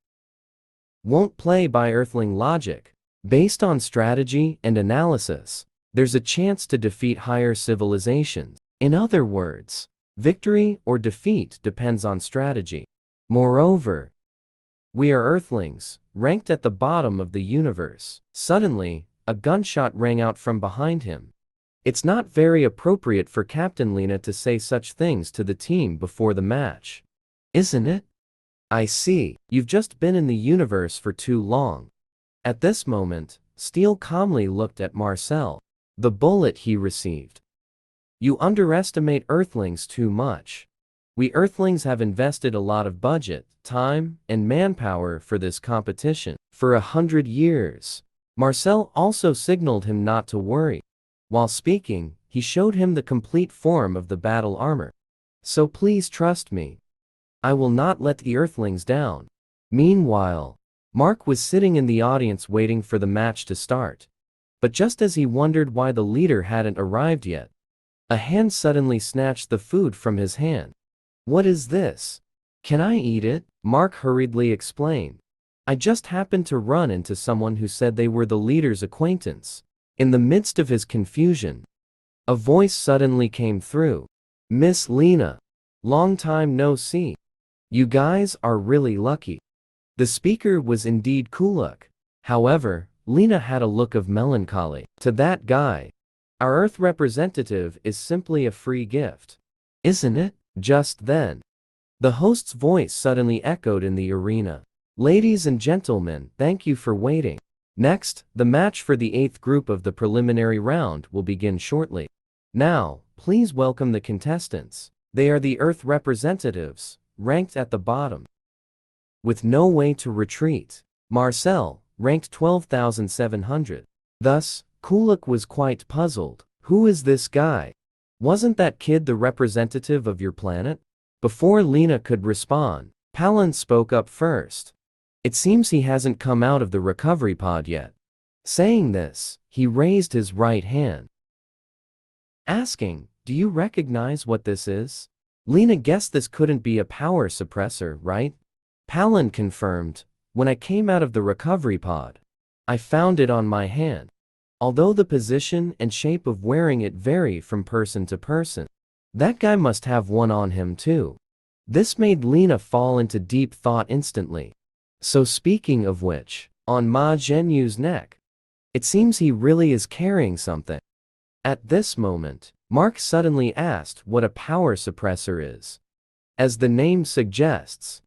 S1: won't play by Earthling logic. Based on strategy and analysis, there's a chance to defeat higher civilizations. In other words, victory or defeat depends on strategy. Moreover, we are Earthlings, ranked at the bottom of the universe. Suddenly, a gunshot rang out from behind him. It's not very appropriate for Captain Lena to say such things to the team before the match, isn't it? I see, you've just been in the universe for too long. At this moment, Steel calmly looked at Marcel. The bullet he received. You underestimate Earthlings too much. We Earthlings have invested a lot of budget, time, and manpower for this competition. For 100 years. Marcel also signaled him not to worry. While speaking, he showed him the complete form of the battle armor. So please trust me. I will not let the Earthlings down. Meanwhile, Mark was sitting in the audience waiting for the match to start. But just as he wondered why the leader hadn't arrived yet, a hand suddenly snatched the food from his hand. What is this? Can I eat it? Mark hurriedly explained. I just happened to run into someone who said they were the leader's acquaintance. In the midst of his confusion, a voice suddenly came through. Miss Lena. Long time no see. You guys are really lucky. The speaker was indeed Kuluk. However, Lena had a look of melancholy. To that guy, our Earth representative is simply a free gift. Isn't it? Just then, the host's voice suddenly echoed in the arena. Ladies and gentlemen, thank you for waiting. Next, the match for the 8th group of the preliminary round will begin shortly. Now, please welcome the contestants. They are the Earth representatives, ranked at the bottom. With no way to retreat. Marcel, ranked 12,700. Thus, Kuluk was quite puzzled. Who is this guy? Wasn't that kid the representative of your planet? Before Lena could respond, Palin spoke up first. It seems he hasn't come out of the recovery pod yet. Saying this, he raised his right hand, asking, "Do you recognize what this is?" Lena guessed this couldn't be a power suppressor, right? Palin confirmed, "When I came out of the recovery pod, I found it on my hand. Although the position and shape of wearing it vary from person to person, that guy must have one on him too." This made Lena fall into deep thought instantly. So speaking of which, on Ma Zhenyu's neck, it seems he really is carrying something. At this moment, Mark suddenly asked what a power suppressor is. As the name suggests,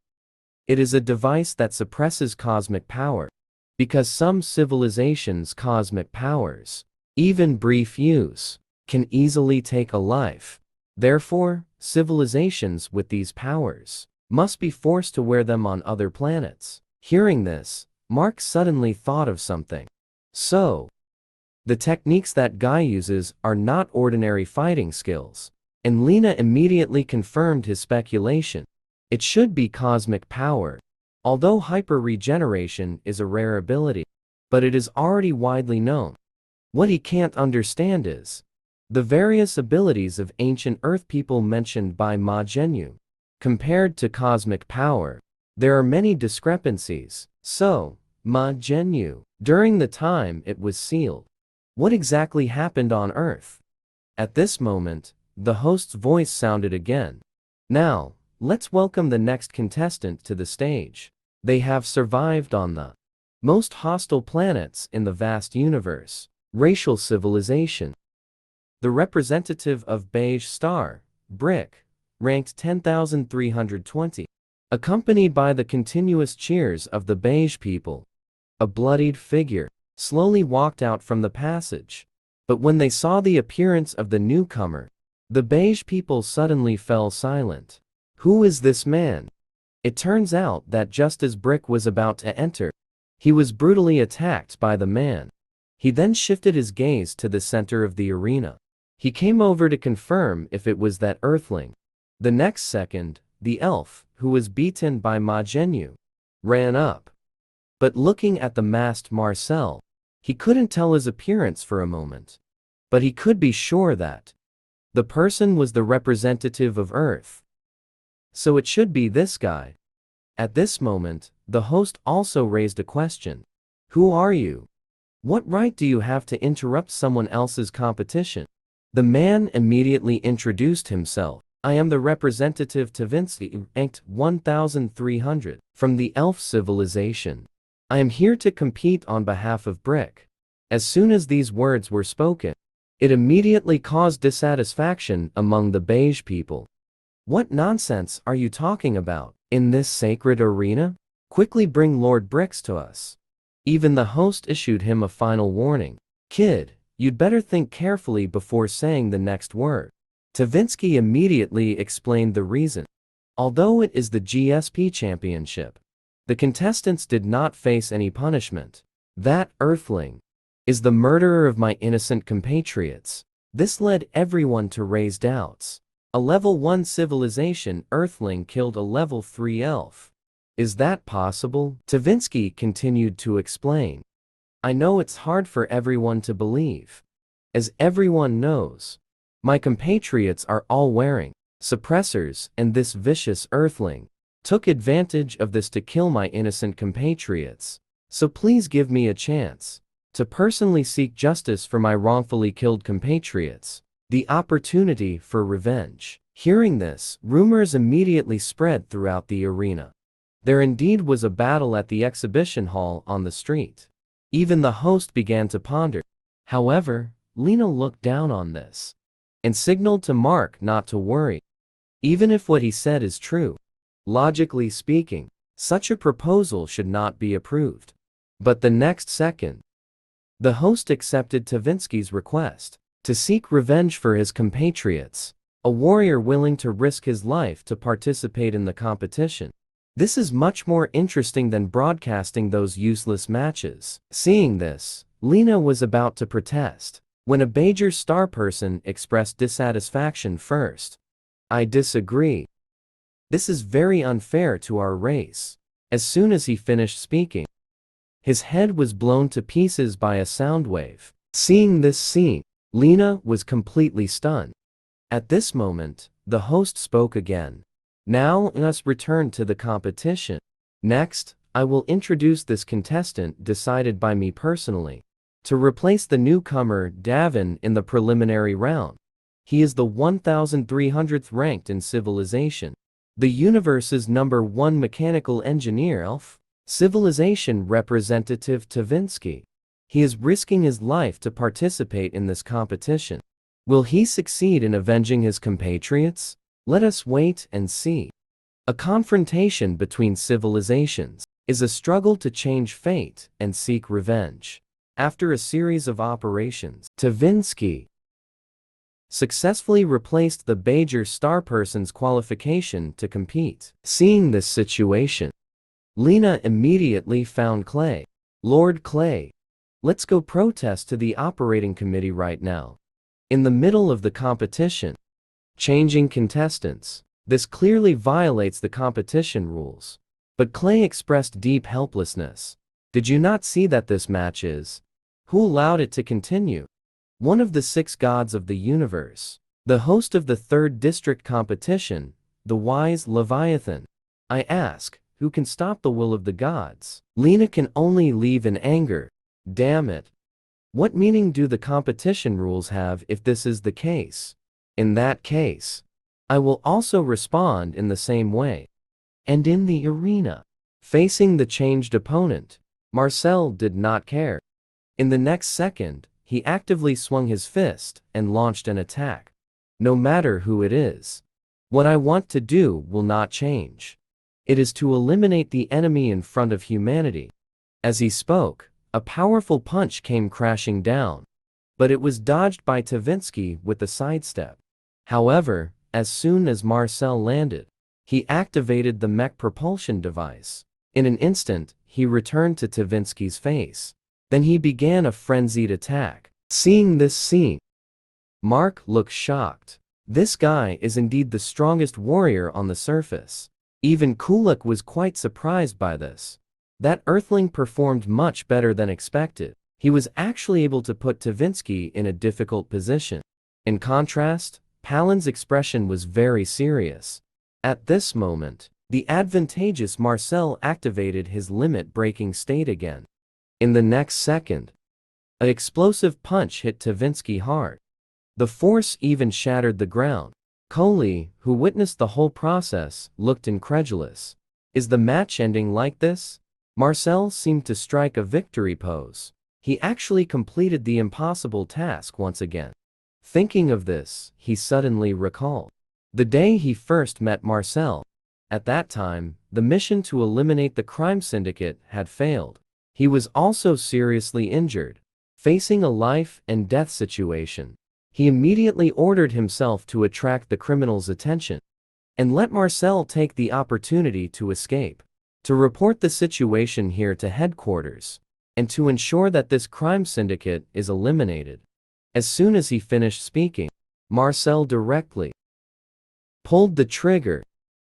S1: it is a device that suppresses cosmic power. Because some civilizations' cosmic powers, even brief use, can easily take a life. Therefore, civilizations with these powers must be forced to wear them on other planets. Hearing this, Mark suddenly thought of something. So, the techniques that guy uses are not ordinary fighting skills. And Lena immediately confirmed his speculation. It should be cosmic power. Although hyper-regeneration is a rare ability, but it is already widely known. What he can't understand is the various abilities of ancient Earth people mentioned by Ma Zhenyu. Compared to cosmic power, there are many discrepancies. So, Ma Zhenyu, during the time it was sealed, what exactly happened on Earth? At this moment, the host's voice sounded again. Now, let's welcome the next contestant to the stage. They have survived on the most hostile planets in the vast universe. Racial civilization. The representative of Beige Star, Brick, ranked 10,320. Accompanied by the continuous cheers of the beige people. A bloodied figure slowly walked out from the passage. But when they saw the appearance of the newcomer, the beige people suddenly fell silent. Who is this man? It turns out that just as Brick was about to enter, he was brutally attacked by the man. He then shifted his gaze to the center of the arena. He came over to confirm if it was that Earthling. The next second, the elf, who was beaten by Ma Zhenyu, ran up. But looking at the masked Marcel, he couldn't tell his appearance for a moment. But he could be sure that the person was the representative of Earth. So it should be this guy. At this moment, the host also raised a question. Who are you? What right do you have to interrupt someone else's competition? The man immediately introduced himself. I am the representative Tavinsky, ranked 1,300, from the elf civilization. I am here to compete on behalf of Brick. As soon as these words were spoken, it immediately caused dissatisfaction among the beige people. What nonsense are you talking about? In this sacred arena? Quickly bring Lord Bricks to us. Even the host issued him a final warning. Kid, you'd better think carefully before saying the next word. Tavinsky immediately explained the reason. Although it is the GSP championship, the contestants did not face any punishment. That Earthling is the murderer of my innocent compatriots. This led everyone to raise doubts. A level 1 civilization Earthling killed a level 3 elf. Is that possible? Tavinsky continued to explain. I know it's hard for everyone to believe. As everyone knows, my compatriots are all wearing suppressors, and this vicious Earthling took advantage of this to kill my innocent compatriots. So please give me a chance to personally seek justice for my wrongfully killed compatriots. The opportunity for revenge. Hearing this, rumors immediately spread throughout the arena. There indeed was a battle at the exhibition hall on the street. Even the host began to ponder. However, Lena looked down on this and signaled to Mark not to worry. Even if what he said is true, logically speaking, such a proposal should not be approved. But the next second, the host accepted Tavinsky's request. to seek revenge for his compatriots, a warrior willing to risk his life to participate in the competition. This is much more interesting than broadcasting those useless matches. Seeing this, Lena was about to protest, when a Bajor star person expressed dissatisfaction first. I disagree. This is very unfair to our race. As soon as he finished speaking, his head was blown to pieces by a sound wave. Seeing this scene, Lena was completely stunned. At this moment, the host spoke again. Now let's return to the competition. Next, I will introduce this contestant decided by me personally, to replace the newcomer Davin in the preliminary round. He is the 1300th ranked in civilization, the universe's #1 mechanical engineer elf, civilization representative Tavinsky. He is risking his life to participate in this competition. Will he succeed in avenging his compatriots? Let us wait and see. A confrontation between civilizations is a struggle to change fate and seek revenge. After a series of operations, Tavinsky successfully replaced the Bajor star person's qualification to compete. Seeing this situation, Lena immediately found Clay. Lord Clay, let's go protest to the operating committee right now. In the middle of the competition, changing contestants. This clearly violates the competition rules. But Clay expressed deep helplessness. Did you not see that this match is? Who allowed it to continue? One of the 6 gods of the universe. The host of the 3rd district competition, the wise Leviathan. I ask, who can stop the will of the gods? Lena can only leave in anger. Damn it. What meaning do the competition rules have if this is the case? In that case, I will also respond in the same way. And in the arena, facing the changed opponent, Marcel did not care. In the next second, he actively swung his fist and launched an attack. No matter who it is, what I want to do will not change. It is to eliminate the enemy in front of humanity. As he spoke, a powerful punch came crashing down, but it was dodged by Tavinsky with a sidestep. However, as soon as Marcel landed, he activated the mech propulsion device. In an instant, he returned to Tavinsky's face. Then he began a frenzied attack. Seeing this scene, Mark looked shocked. This guy is indeed the strongest warrior on the surface. Even Kulak was quite surprised by this. That earthling performed much better than expected. He was actually able to put Tavinsky in a difficult position. In contrast, Palin's expression was very serious. At this moment, the advantageous Marcel activated his limit-breaking state again. In the next second, an explosive punch hit Tavinsky hard. The force even shattered the ground. Coley, who witnessed the whole process, looked incredulous. Is the match ending like this? Marcel seemed to strike a victory pose. He actually completed the impossible task once again. Thinking of this, he suddenly recalled the day he first met Marcel. At that time, the mission to eliminate the crime syndicate had failed. He was also seriously injured, facing a life and death situation. He immediately ordered himself to attract the criminals' attention and let Marcel take the opportunity to escape, to report the situation here to headquarters, and to ensure that this crime syndicate is eliminated. As soon as he finished speaking, Marcel directly pulled the trigger.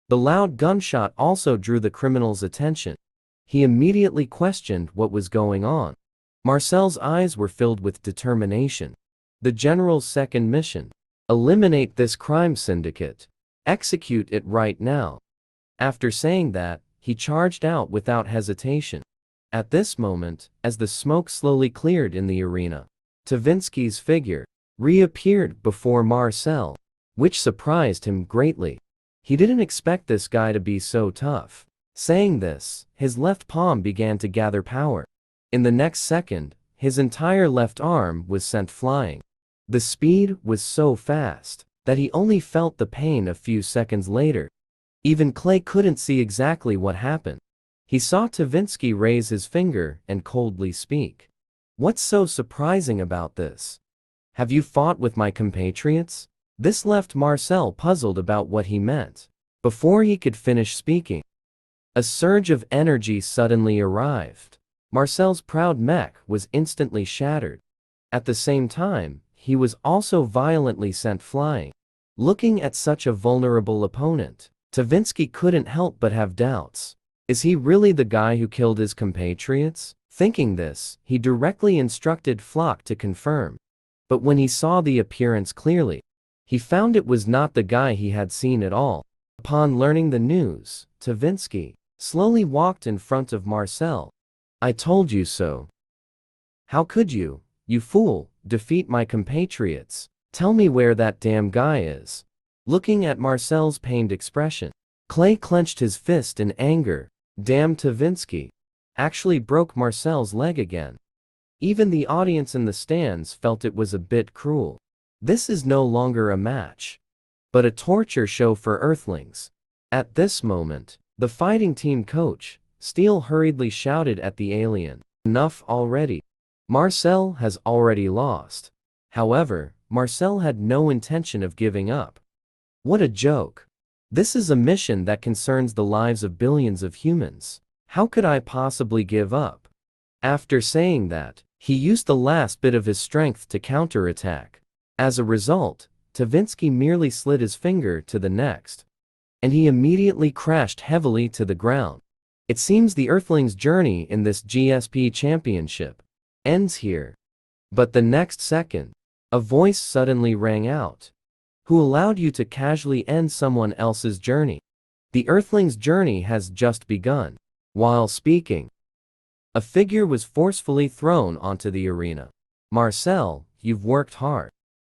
S1: The loud gunshot also drew the criminal's attention. He immediately questioned what was going on. Marcel's eyes were filled with determination. The general's second mission: eliminate this crime syndicate. Execute it right now. After saying that, he charged out without hesitation. At this moment, as the smoke slowly cleared in the arena, Tavinsky's figure reappeared before Marcel, which surprised him greatly. He didn't expect this guy to be so tough. Saying this, his left palm began to gather power. In the next second, his entire left arm was sent flying. The speed was so fast that he only felt the pain a few seconds later. Even Clay couldn't see exactly what happened. He saw Tavinsky raise his finger and coldly speak. What's so surprising about this? Have you fought with my compatriots? This left Marcel puzzled about what he meant. Before he could finish speaking, a surge of energy suddenly arrived. Marcel's proud mech was instantly shattered. At the same time, he was also violently sent flying. Looking at such a vulnerable opponent, Tavinsky couldn't help but have doubts. Is he really the guy who killed his compatriots? Thinking this, he directly instructed Flock to confirm. But when he saw the appearance clearly, he found it was not the guy he had seen at all. Upon learning the news, Tavinsky slowly walked in front of Marcel. I told you so. How could you, you fool, defeat my compatriots? Tell me where that damn guy is. Looking at Marcel's pained expression, Clay clenched his fist in anger. Damn, Tavinsky actually broke Marcel's leg again. Even the audience in the stands felt it was a bit cruel. This is no longer a match, but a torture show for Earthlings. At this moment, the fighting team coach, Steele, hurriedly shouted at the alien. Enough already. Marcel has already lost. However, Marcel had no intention of giving up. What a joke. This is a mission that concerns the lives of billions of humans. How could I possibly give up? After saying that, he used the last bit of his strength to counterattack. As a result, Tavinsky merely slid his finger to the next, and he immediately crashed heavily to the ground. It seems the Earthlings' journey in this GSP championship ends here. But the next second, a voice suddenly rang out. Who allowed you to casually end someone else's journey? The Earthlings' journey has just begun. While speaking, a figure was forcefully thrown onto the arena. Marcel, you've worked hard.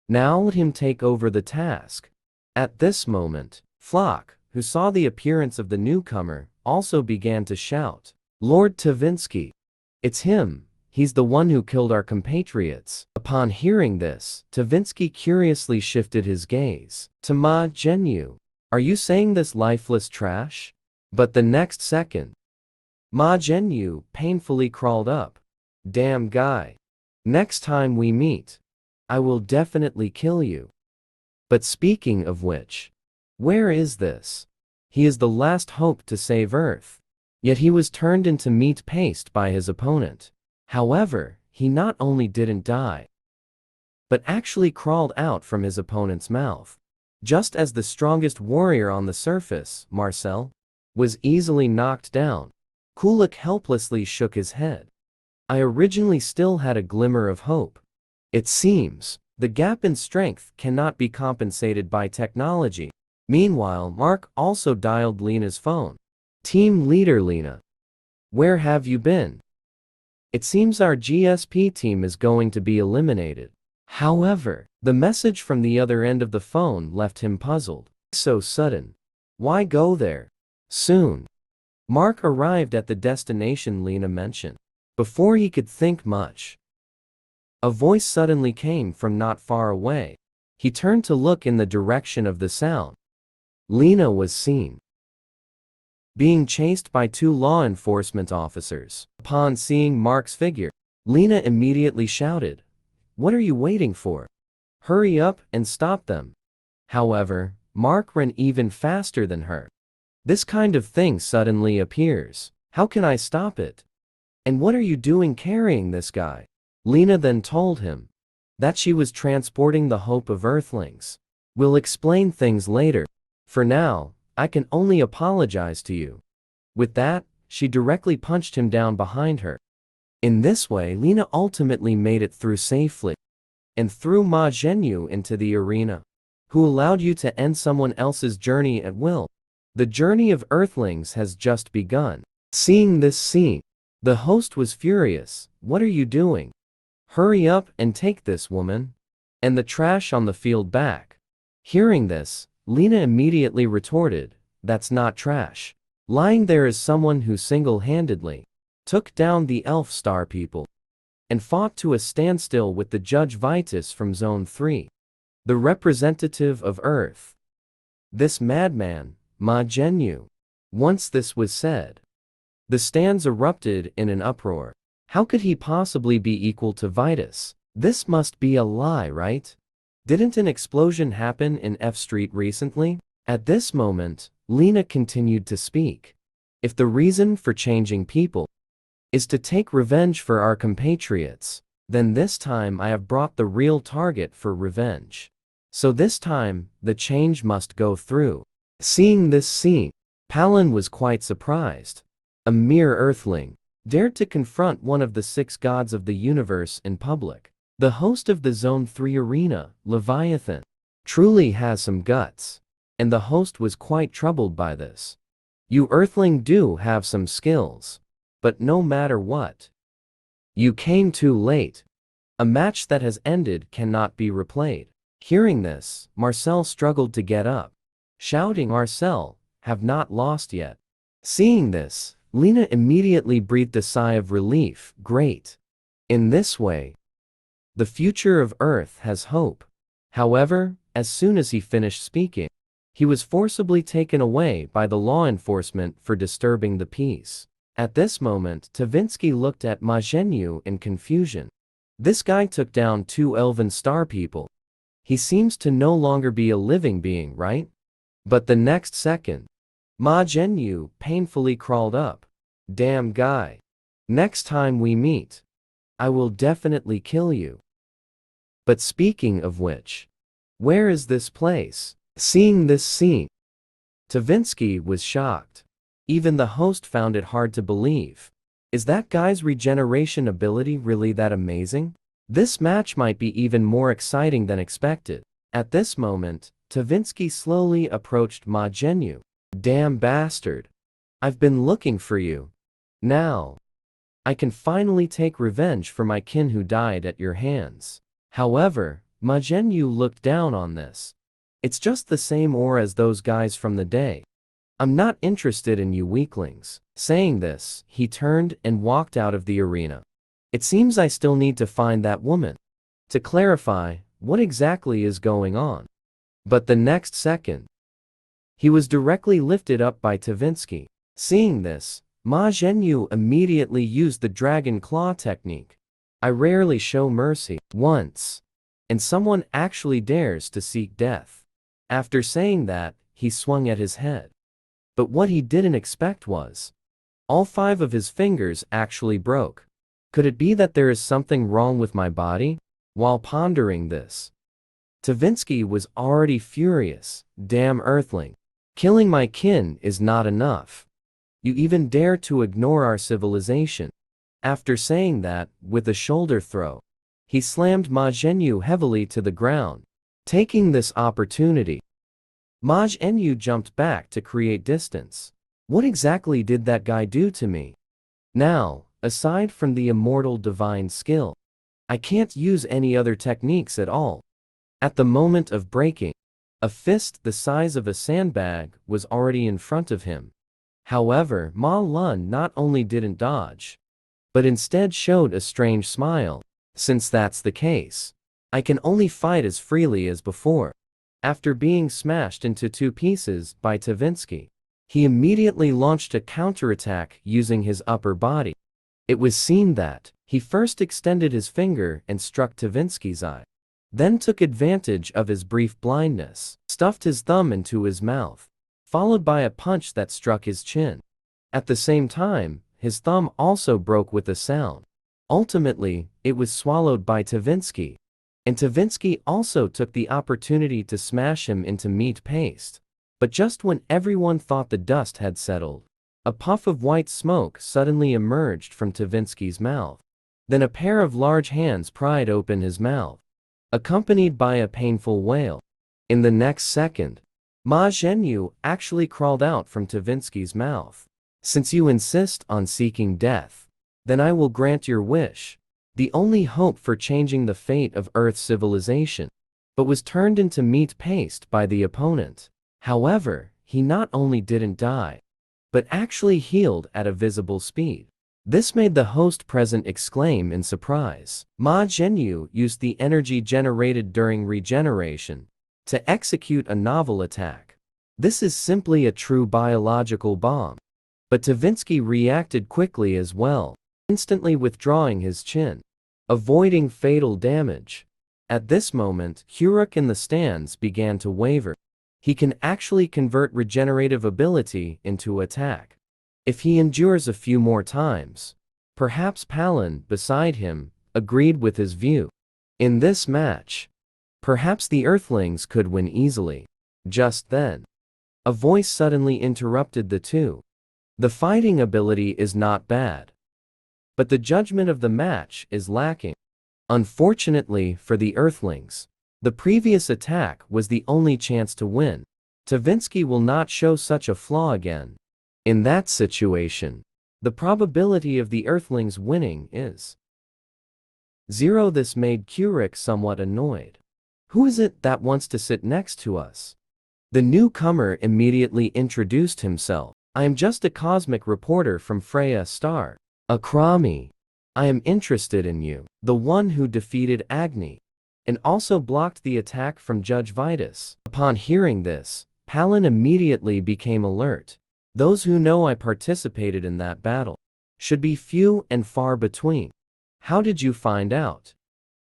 S1: Now let him take over the task. At this moment, Flock, who saw the appearance of the newcomer, also began to shout. Lord Tavinsky. It's him. He's the one who killed our compatriots. Upon hearing this, Tavinsky curiously shifted his gaze to Ma Zhenyu. Are you saying this lifeless trash? But the next second, Ma Zhenyu painfully crawled up. Damn guy. Next time we meet, I will definitely kill you. But speaking of which, where is this? He is the last hope to save Earth. Yet he was turned into meat paste by his opponent. However, he not only didn't die, but actually crawled out from his opponent's mouth. Just as the strongest warrior on the surface, Marcel, was easily knocked down, Kulik helplessly shook his head. I originally still had a glimmer of hope. It seems, the gap in strength cannot be compensated by technology. Meanwhile, Mark also dialed Lena's phone. Team leader Lena. Where have you been? It seems our GSP team is going to be eliminated. However, the message from the other end of the phone left him puzzled. So sudden. Why go there? Soon. Mark arrived at the destination Lena mentioned. Before he could think much, a voice suddenly came from not far away. He turned to look in the direction of the sound. Lena was seen being chased by two law enforcement officers. Upon seeing Mark's figure, Lena immediately shouted, "What are you waiting for? Hurry up and stop them." However, Mark ran even faster than her. This kind of thing suddenly appears. How can I stop it? And what are you doing carrying this guy? Lena then told him that she was transporting the hope of Earthlings. We'll explain things later. For now, I can only apologize to you. With that, she directly punched him down behind her. In this way, Lena ultimately made it through safely and threw Ma Zhenyu into the arena. Who allowed you to end someone else's journey at will? The journey of Earthlings has just begun. Seeing this scene, the host was furious. What are you doing? Hurry up and take this woman and the trash on the field back. Hearing this, Lena immediately retorted, that's not trash. Lying there is someone who single-handedly took down the Elf Star people and fought to a standstill with the Judge Vitus from Zone 3, the representative of Earth. This madman, Ma Zhenyu. Once this was said, the stands erupted in an uproar. How could he possibly be equal to Vitus? This must be a lie, right? Didn't an explosion happen in F Street recently? At this moment, Lena continued to speak. If the reason for changing people is to take revenge for our compatriots, then this time I have brought the real target for revenge. So this time, the change must go through. Seeing this scene, Palin was quite surprised. A mere earthling dared to confront one of the 6 gods of the universe in public. The host of the Zone 3 arena, Leviathan, truly has some guts. And the host was quite troubled by this. You earthling do have some skills. But no matter what, you came too late. A match that has ended cannot be replayed. Hearing this, Marcel struggled to get up, shouting, Marcel, have not lost yet. Seeing this, Lena immediately breathed a sigh of relief. Great. In this way, the future of Earth has hope. However, as soon as he finished speaking, he was forcibly taken away by the law enforcement for disturbing the peace. At this moment, Tavinsky looked at Ma Zhenyu in confusion. This guy took down 2 elven star people. He seems to no longer be a living being, right? But the next second, Ma Zhenyu painfully crawled up. Damn guy. Next time we meet, I will definitely kill you. But speaking of which, where is this place? Seeing this scene, Tavinsky was shocked. Even the host found it hard to believe. Is that guy's regeneration ability really that amazing? This match might be even more exciting than expected. At this moment, Tavinsky slowly approached Ma Zhenyu. Damn bastard. I've been looking for you. Now, I can finally take revenge for my kin who died at your hands. However, Ma Zhenyu looked down on this. It's just the same ore as those guys from the day. I'm not interested in you weaklings. Saying this, he turned and walked out of the arena. It seems I still need to find that woman to clarify what exactly is going on. But the next second, he was directly lifted up by Tavinsky. Seeing this, Ma Zhenyu immediately used the dragon claw technique. I rarely show mercy once, and someone actually dares to seek death. After saying that, he swung at his head. But what he didn't expect was, all 5 of his fingers actually broke. Could it be that there is something wrong with my body? While pondering this, Tavinsky was already furious. Damn earthling. Killing my kin is not enough. You even dare to ignore our civilization. After saying that, with a shoulder throw, he slammed Ma Zhenyu heavily to the ground. Taking this opportunity, Ma Zhenyu jumped back to create distance. What exactly did that guy do to me? Now, aside from the immortal divine skill, I can't use any other techniques at all. At the moment of breaking, a fist the size of a sandbag was already in front of him. However, Ma Lun not only didn't dodge, but instead showed a strange smile. Since that's the case, I can only fight as freely as before. After being smashed into 2 pieces by Tavinsky, he immediately launched a counterattack using his upper body. It was seen that he first extended his finger and struck Tavinsky's eye, then took advantage of his brief blindness, stuffed his thumb into his mouth, followed by a punch that struck his chin. At the same time, his thumb also broke with a sound. Ultimately, it was swallowed by Tavinsky, and Tavinsky also took the opportunity to smash him into meat paste. But just when everyone thought the dust had settled, a puff of white smoke suddenly emerged from Tavinsky's mouth. Then a pair of large hands pried open his mouth, accompanied by a painful wail. In the next second, Ma Zhenyu actually crawled out from Tavinsky's mouth. Since you insist on seeking death, then I will grant your wish. The only hope for changing the fate of Earth's civilization, but was turned into meat paste by the opponent. However, he not only didn't die, but actually healed at a visible speed. This made the host present exclaim in surprise. Ma Zhenyu used the energy generated during regeneration to execute a novel attack. This is simply a true biological bomb. But Tavinsky reacted quickly as well, instantly withdrawing his chin. avoiding fatal damage. At this moment, Huruk in the stands began to waver. He can actually convert regenerative ability into attack. If he endures a few more times, perhaps Palin, beside him, agreed with his view. In this match, perhaps the Earthlings could win easily. Just then, a voice suddenly interrupted the two. The fighting ability is not bad, but the judgment of the match is lacking. Unfortunately for the Earthlings, the previous attack was the only chance to win. Tavinsky will not show such a flaw again. In that situation, the probability of the Earthlings winning is 0. This made Huruk somewhat annoyed. Who is it that wants to sit next to us? The newcomer immediately introduced himself. I am just a cosmic reporter from Freya Star. Akrami. I am interested in you. The one who defeated Agni, and also blocked the attack from Judge Vitus. Upon hearing this, Palin immediately became alert. Those who know I participated in that battle should be few and far between. How did you find out?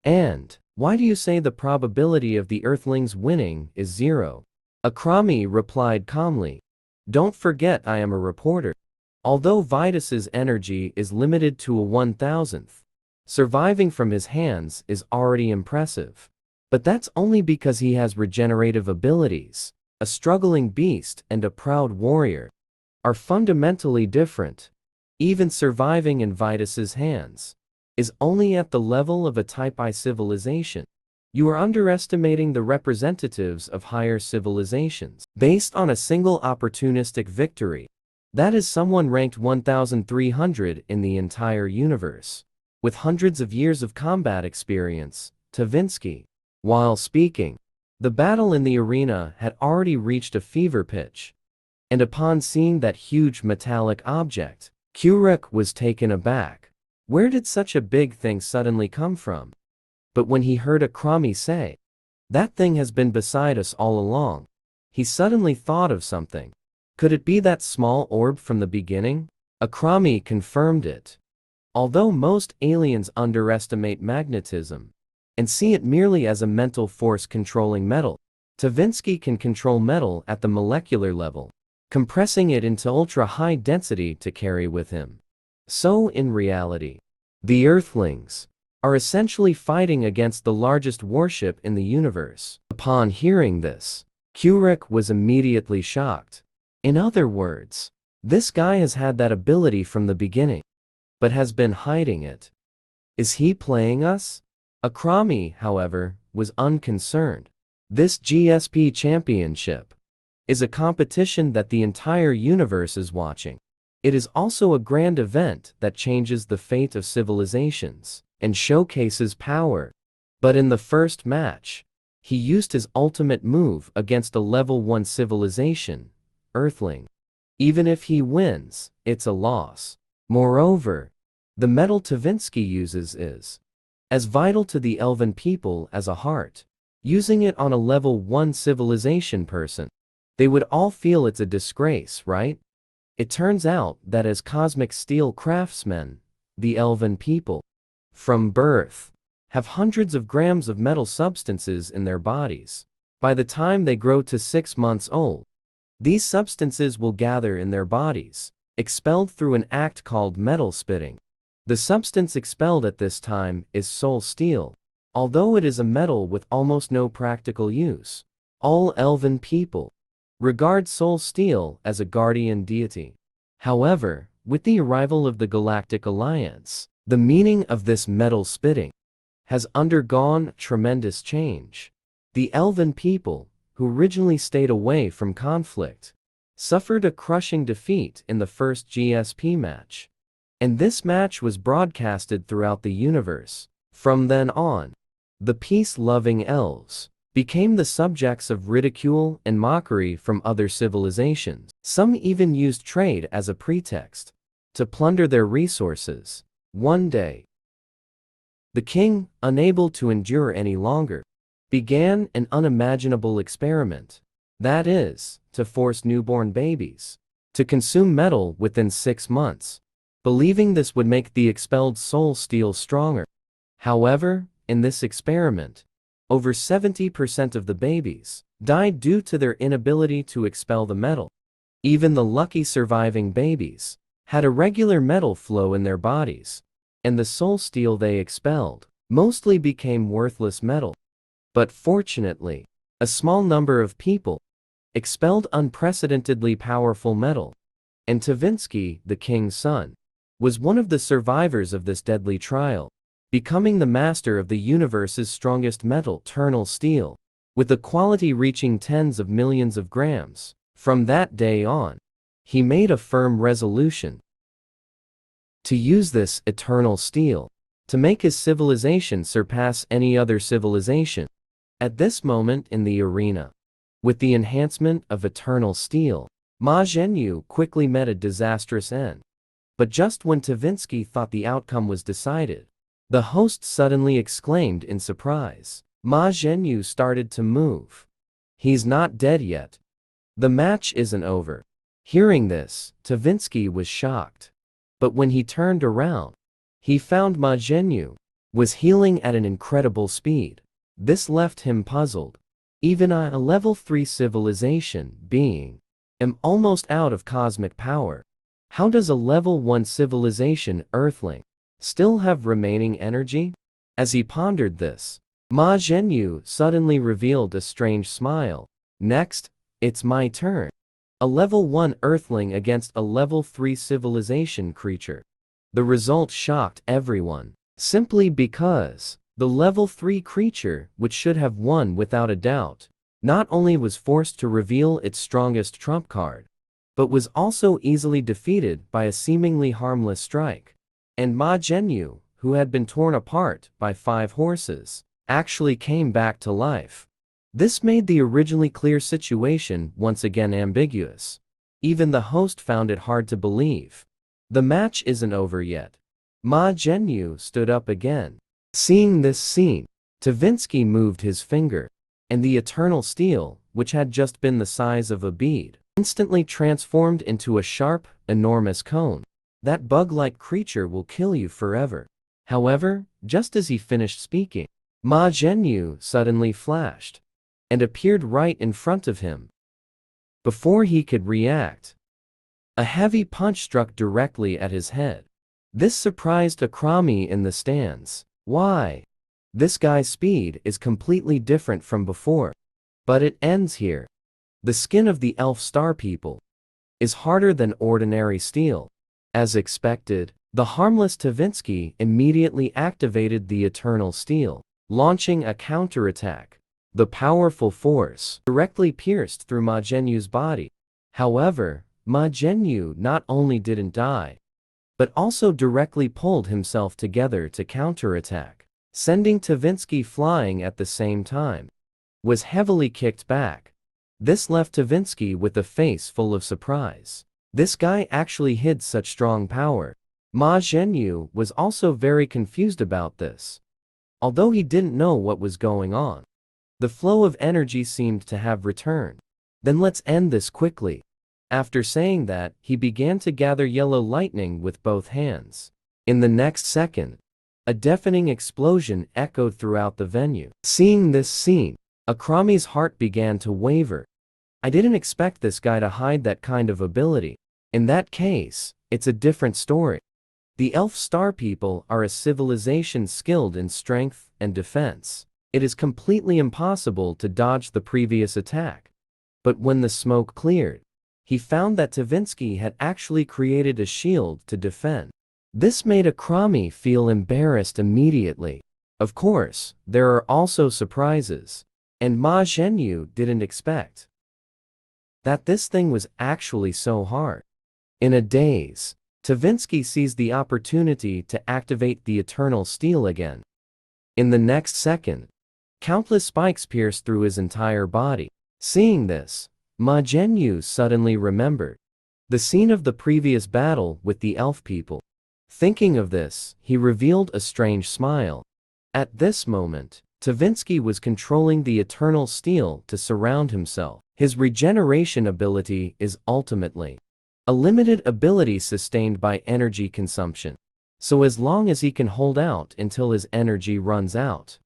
S1: And why do you say the probability of the Earthlings winning is 0? Akrami replied calmly. Don't forget I am a reporter. Although Vitus's energy is limited to a 1,000th, surviving from his hands is already impressive. But that's only because he has regenerative abilities. A struggling beast and a proud warrior are fundamentally different. Even surviving in Vitus's hands is only at the level of a Type I civilization. You are underestimating the representatives of higher civilizations based on a single opportunistic victory. That is someone ranked 1,300 in the entire universe, with hundreds of years of combat experience. Tavinsky. While speaking, the battle in the arena had already reached a fever pitch, and upon seeing that huge metallic object, Huruk was taken aback. Where did such a big thing suddenly come from? But when he heard Akrami say, that thing has been beside us all along, he suddenly thought of something. Could it be that small orb from the beginning? Akrami confirmed it. Although most aliens underestimate magnetism and see it merely as a mental force controlling metal, Tavinsky can control metal at the molecular level, compressing it into ultra-high density to carry with him. So in reality, the Earthlings are essentially fighting against the largest warship in the universe. Upon hearing this, Huruk was immediately shocked. In other words, this guy has had that ability from the beginning, but has been hiding it. Is he playing us? Akrami, however, was unconcerned. This GSP championship is a competition that the entire universe is watching. It is also a grand event that changes the fate of civilizations and showcases power. But in the first match, he used his ultimate move against a level 1 civilization, Earthling. Even if he wins, it's a loss. Moreover, the metal Tavinsky uses is as vital to the elven people as a heart. Using it on a level 1 civilization person, they would all feel it's a disgrace, right? It turns out that as cosmic steel craftsmen, the elven people, from birth, have hundreds of grams of metal substances in their bodies. By the time they grow to 6 months old, these substances will gather in their bodies, expelled through an act called metal spitting. The substance expelled at this time is soul steel. Although it is a metal with almost no practical use, all elven people regard soul steel as a guardian deity. However, with the arrival of the Galactic Alliance, the meaning of this metal spitting has undergone tremendous change. The elven people, who originally stayed away from conflict, suffered a crushing defeat in the first GSP match. And this match was broadcasted throughout the universe. From then on, the peace-loving elves became the subjects of ridicule and mockery from other civilizations. Some even used trade as a pretext to plunder their resources. One day, the king, unable to endure any longer, began an unimaginable experiment. That is, to force newborn babies to consume metal within 6 months, believing this would make the expelled soul steel stronger. However, in this experiment, over 70% of the babies died due to their inability to expel the metal. Even the lucky surviving babies had a regular metal flow in their bodies, and the soul steel they expelled mostly became worthless metal. But fortunately, a small number of people expelled unprecedentedly powerful metal, and Tavinsky, the king's son, was one of the survivors of this deadly trial, becoming the master of the universe's strongest metal, eternal steel, with a quality reaching tens of millions of grams. From that day on, he made a firm resolution to use this eternal steel to make his civilization surpass any other civilization. At this moment in the arena, with the enhancement of eternal steel, Ma Zhenyu quickly met a disastrous end. But just when Tavinsky thought the outcome was decided, the host suddenly exclaimed in surprise. Ma Zhenyu started to move. He's not dead yet. The match isn't over. Hearing this, Tavinsky was shocked. But when he turned around, he found Ma Zhenyu was healing at an incredible speed. This left him puzzled. Even a level 3 civilization being am almost out of cosmic power. How does a level 1 civilization Earthling still have remaining energy? As he pondered this, Ma Zhenyu suddenly revealed a strange smile. Next, it's my turn. A level 1 Earthling against a level 3 civilization creature. The result shocked everyone, simply because the level 3 creature, which should have won without a doubt, not only was forced to reveal its strongest trump card, but was also easily defeated by a seemingly harmless strike. And Ma Zhenyu, who had been torn apart by 5 horses, actually came back to life. This made the originally clear situation once again ambiguous. Even the host found it hard to believe. The match isn't over yet. Ma Zhenyu stood up again. Seeing this scene, Tavinsky moved his finger, and the eternal steel, which had just been the size of a bead, instantly transformed into a sharp, enormous cone. That bug-like creature will kill you forever. However, just as he finished speaking, Ma Zhenyu suddenly flashed and appeared right in front of him. Before he could react, a heavy punch struck directly at his head. This surprised Akrami in the stands. Why? This guy's speed is completely different from before. But it ends here. The skin of the elf star people is harder than ordinary steel. As expected, the harmless Tavinsky immediately activated the eternal steel, launching a counterattack. The powerful force directly pierced through Ma Zhenyu's body. However, Ma Zhenyu not only didn't die, but also directly pulled himself together to counterattack, sending Tavinsky flying at the same time. Was heavily kicked back. This left Tavinsky with a face full of surprise. This guy actually hid such strong power. Ma Zhenyu was also very confused about this. Although he didn't know what was going on, the flow of energy seemed to have returned. Then let's end this quickly. After saying that, he began to gather yellow lightning with both hands. In the next second, a deafening explosion echoed throughout the venue. Seeing this scene, Akrami's heart began to waver. I didn't expect this guy to hide that kind of ability. In that case, it's a different story. The elf star people are a civilization skilled in strength and defense. It is completely impossible to dodge the previous attack. But when the smoke cleared, he found that Tavinsky had actually created a shield to defend. This made Akrami feel embarrassed immediately. Of course, there are also surprises, and Ma Zhenyu didn't expect that this thing was actually so hard. In a daze, Tavinsky seized the opportunity to activate the eternal steel again. In the next second, countless spikes pierced through his entire body. Seeing this, Ma Zhenyu suddenly remembered the scene of the previous battle with the elf people. Thinking of this, he revealed a strange smile. At this moment, Tavinsky was controlling the eternal steel to surround himself. His regeneration ability is ultimately a limited ability sustained by energy consumption. so as long as he can hold out until his energy runs out.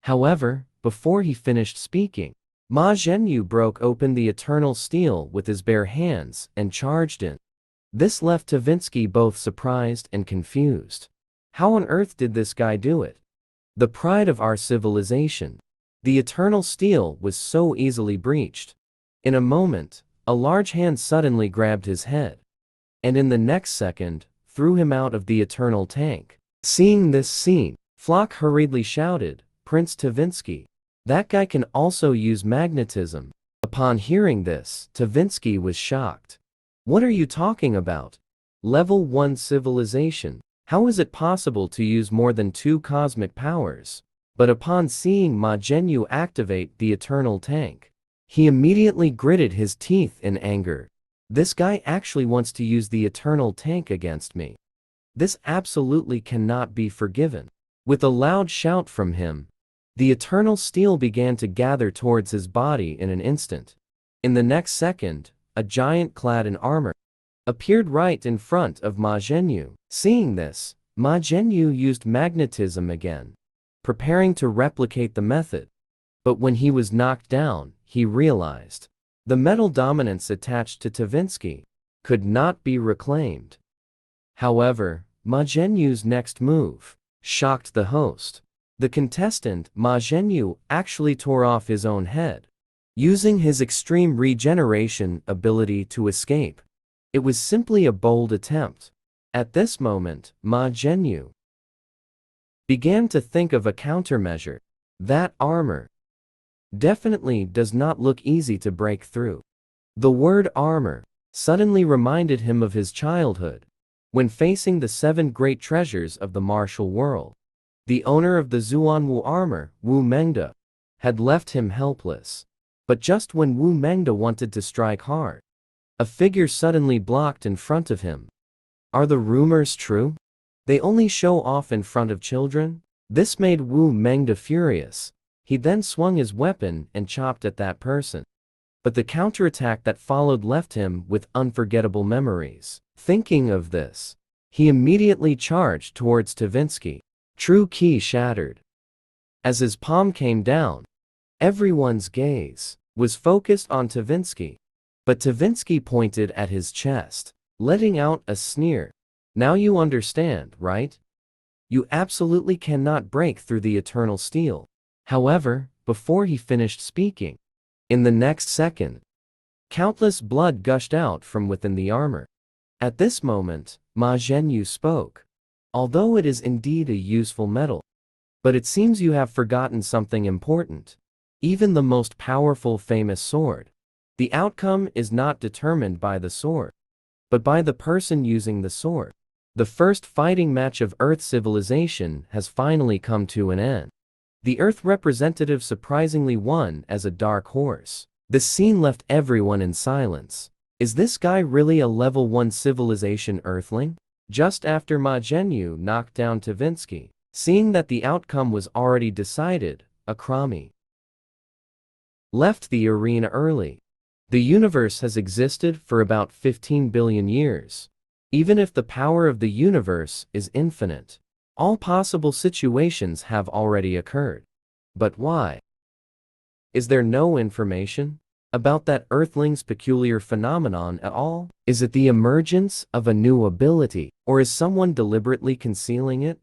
S1: However, before he finished speaking, Ma Zhenyu broke open the eternal steel with his bare hands and charged in. This left Tavinsky both surprised and confused. How on earth did this guy do it? The pride of our civilization. The eternal steel was so easily breached. In a moment, a large hand suddenly grabbed his head, and in the next second, threw him out of the eternal tank. Seeing this scene, Flock hurriedly shouted, "Prince Tavinsky, that guy can also use magnetism." Upon hearing this, Tavinsky was shocked. What are you talking about? Level 1 civilization. How is it possible to use more than 2 cosmic powers? But upon seeing Ma Zhenyu activate the eternal tank, he immediately gritted his teeth in anger. This guy actually wants to use the eternal tank against me. This absolutely cannot be forgiven. With a loud shout from him, the eternal steel began to gather towards his body in an instant. In the next second, a giant clad in armor appeared right in front of Ma Zhenyu. Seeing this, Ma Zhenyu used magnetism again, preparing to replicate the method. But when he was knocked down, he realized the metal dominance attached to Tavinsky could not be reclaimed. However, Ma Zhenyu's next move shocked the host. The contestant, Ma Zhenyu, actually tore off his own head, using his extreme regeneration ability to escape. It was simply a bold attempt. At this moment, Ma Zhenyu began to think of a countermeasure. That armor definitely does not look easy to break through. The word armor suddenly reminded him of his childhood, when facing the 7 great treasures of the martial world. The owner of the Zuanwu armor, Wu Mengda, had left him helpless. But just when Wu Mengda wanted to strike hard, a figure suddenly blocked in front of him. Are the rumors true? They only show off in front of children? This made Wu Mengda furious. He then swung his weapon and chopped at that person. But the counterattack that followed left him with unforgettable memories. Thinking of this, he immediately charged towards Tavinsky. True Ki shattered. As his palm came down, everyone's gaze was focused on Tavinsky. But Tavinsky pointed at his chest, letting out a sneer. Now you understand, right? You absolutely cannot break through the eternal steel. However, before he finished speaking, in the next second, countless blood gushed out from within the armor. At this moment, Ma Zhenyu spoke. Although it is indeed a useful metal, but it seems you have forgotten something important. Even the most powerful famous sword, the outcome is not determined by the sword, but by the person using the sword. The first fighting match of Earth civilization has finally come to an end. The Earth representative surprisingly won as a dark horse. This scene left everyone in silence. Is this guy really a level 1 civilization Earthling? Just after Ma Zhenyu knocked down Tavinsky, seeing that the outcome was already decided, Akrami left the arena early. The universe has existed for about 15 billion years. Even if the power of the universe is infinite, all possible situations have already occurred. But why? Is there no information about that Earthling's peculiar phenomenon at all? Is it the emergence of a new ability, or is someone deliberately concealing it?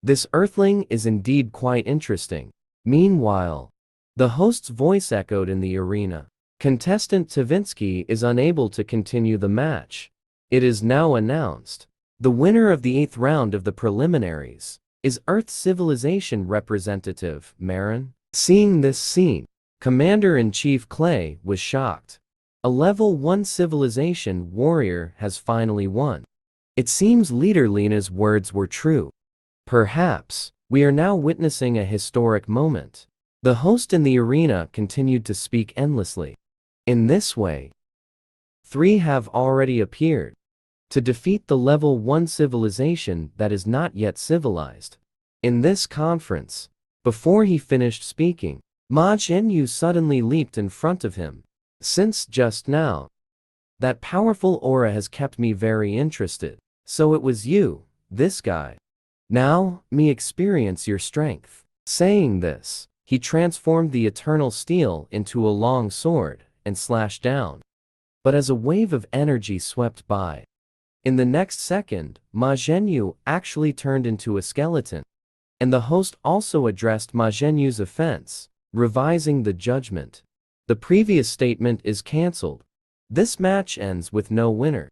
S1: This Earthling is indeed quite interesting. Meanwhile, the host's voice echoed in the arena. Contestant Tavinsky is unable to continue the match. It is now announced. The winner of the 8th round of the preliminaries is Earth Civilization representative, Marin. Seeing this scene, Commander-in-Chief Clay was shocked. A level 1 civilization warrior has finally won. It seems Leader Lena's words were true. Perhaps, we are now witnessing a historic moment. The host in the arena continued to speak endlessly. In this way, 3 have already appeared to defeat the level 1 civilization that is not yet civilized. In this conference, before he finished speaking, Ma Zhenyu suddenly leaped in front of him. Since just now, that powerful aura has kept me very interested. So it was you, this guy. Now, me experience your strength." Saying this, he transformed the eternal steel into a long sword and slashed down. But as a wave of energy swept by, in the next second, Ma Zhenyu actually turned into a skeleton. And the host also addressed Ma Zhenyu's offense, revising the judgment. "The previous statement is cancelled. This match ends with no winner."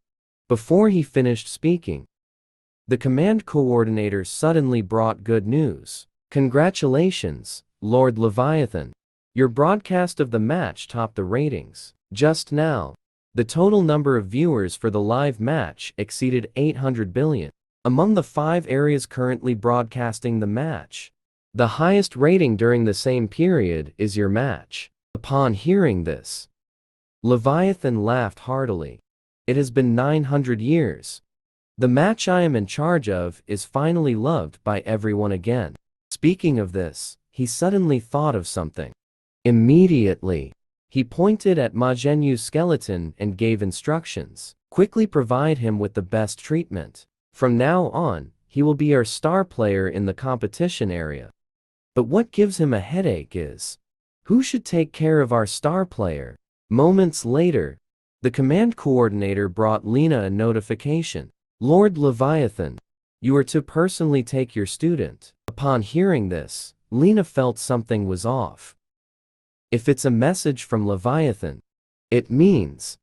S1: Before he finished speaking, the command coordinator suddenly brought good news. "Congratulations, Lord Leviathan. Your broadcast of the match topped the ratings. Just now, the total number of viewers for the live match exceeded 800 billion. Among the 5 areas currently broadcasting the match, the highest rating during the same period is your match." Upon hearing this, Leviathan laughed heartily. "It has been 900 years. The match I am in charge of is finally loved by everyone again." Speaking of this, he suddenly thought of something. Immediately, he pointed at Ma Zhenyu's skeleton and gave instructions. "Quickly provide him with the best treatment. From now on, he will be our star player in the competition area." But what gives him a headache is, who should take care of our star player? Moments later, the command coordinator brought Lena a notification. "Lord Leviathan, you are to personally take your student." Upon hearing this, Lena felt something was off. If it's a message from Leviathan, it means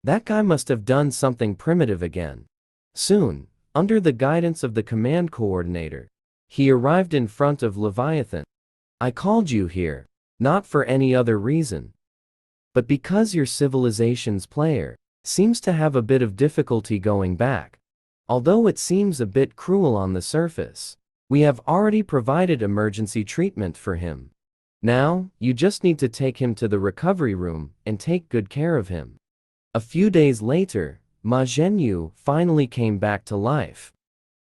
S1: that guy must have done something primitive again. Soon, under the guidance of the command coordinator, he arrived in front of Leviathan. "I called you here, not for any other reason, but because your civilization's player seems to have a bit of difficulty going back. Although it seems a bit cruel on the surface, we have already provided emergency treatment for him. Now, you just need to take him to the recovery room and take good care of him." A few days later, Ma Zhenyu finally came back to life,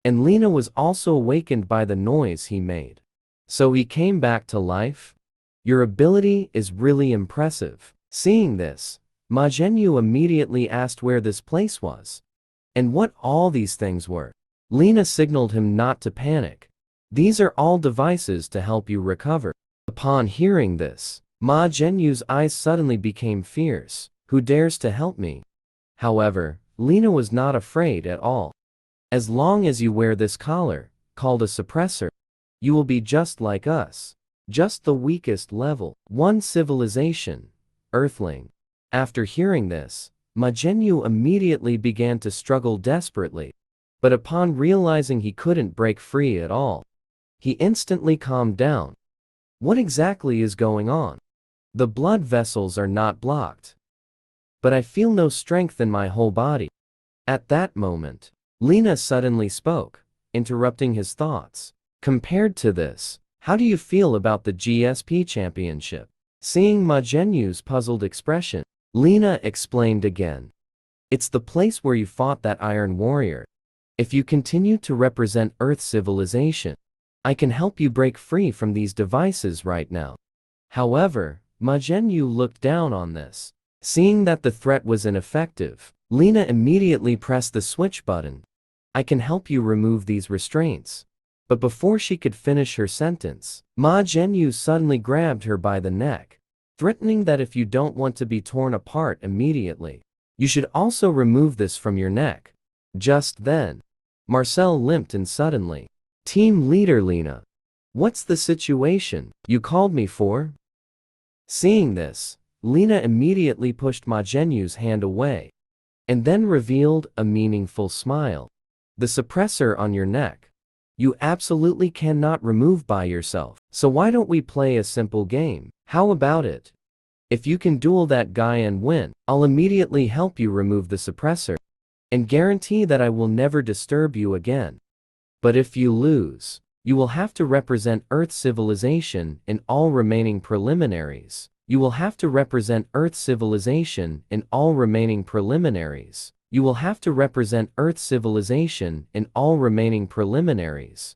S1: and Lena was also awakened by the noise he made. "So he came back to life? Your ability is really impressive." Seeing this, Ma Zhenyu immediately asked where this place was, and what all these things were. Lena signaled him not to panic. "These are all devices to help you recover." Upon hearing this, Ma Zhenyu's eyes suddenly became fierce. "Who dares to help me?" However, Lena was not afraid at all. "As long as you wear this collar, called a suppressor, you will be just like us. Just the weakest level 1 civilization, Earthling." After hearing this, Ma Zhenyu immediately began to struggle desperately. But upon realizing he couldn't break free at all, he instantly calmed down. "What exactly is going on? The blood vessels are not blocked, but I feel no strength in my whole body." At that moment, Lena suddenly spoke, interrupting his thoughts. "Compared to this, how do you feel about the GSP championship?" Seeing Ma Zhenyu's puzzled expression, Lena explained again. "It's the place where you fought that Iron Warrior. If you continue to represent Earth civilization, I can help you break free from these devices right now." However, Ma Zhenyu looked down on this. Seeing that the threat was ineffective, Lena immediately pressed the switch button. "I can help you remove these restraints." But before she could finish her sentence, Ma Zhenyu suddenly grabbed her by the neck, threatening that if you don't want to be torn apart immediately, you should also remove this from your neck. Just then, Marcel limped in suddenly. "Team leader Lena, what's the situation you called me for?" Seeing this, Lena immediately pushed Ma Zhenyu's hand away, and then revealed a meaningful smile. "The suppressor on your neck, you absolutely cannot remove by yourself. So why don't we play a simple game? How about it? If you can duel that guy and win, I'll immediately help you remove the suppressor, and guarantee that I will never disturb you again. But if you lose, you will have to represent Earth civilization in all remaining preliminaries. You will have to represent Earth civilization in all remaining preliminaries. You will have to represent Earth civilization in all remaining preliminaries."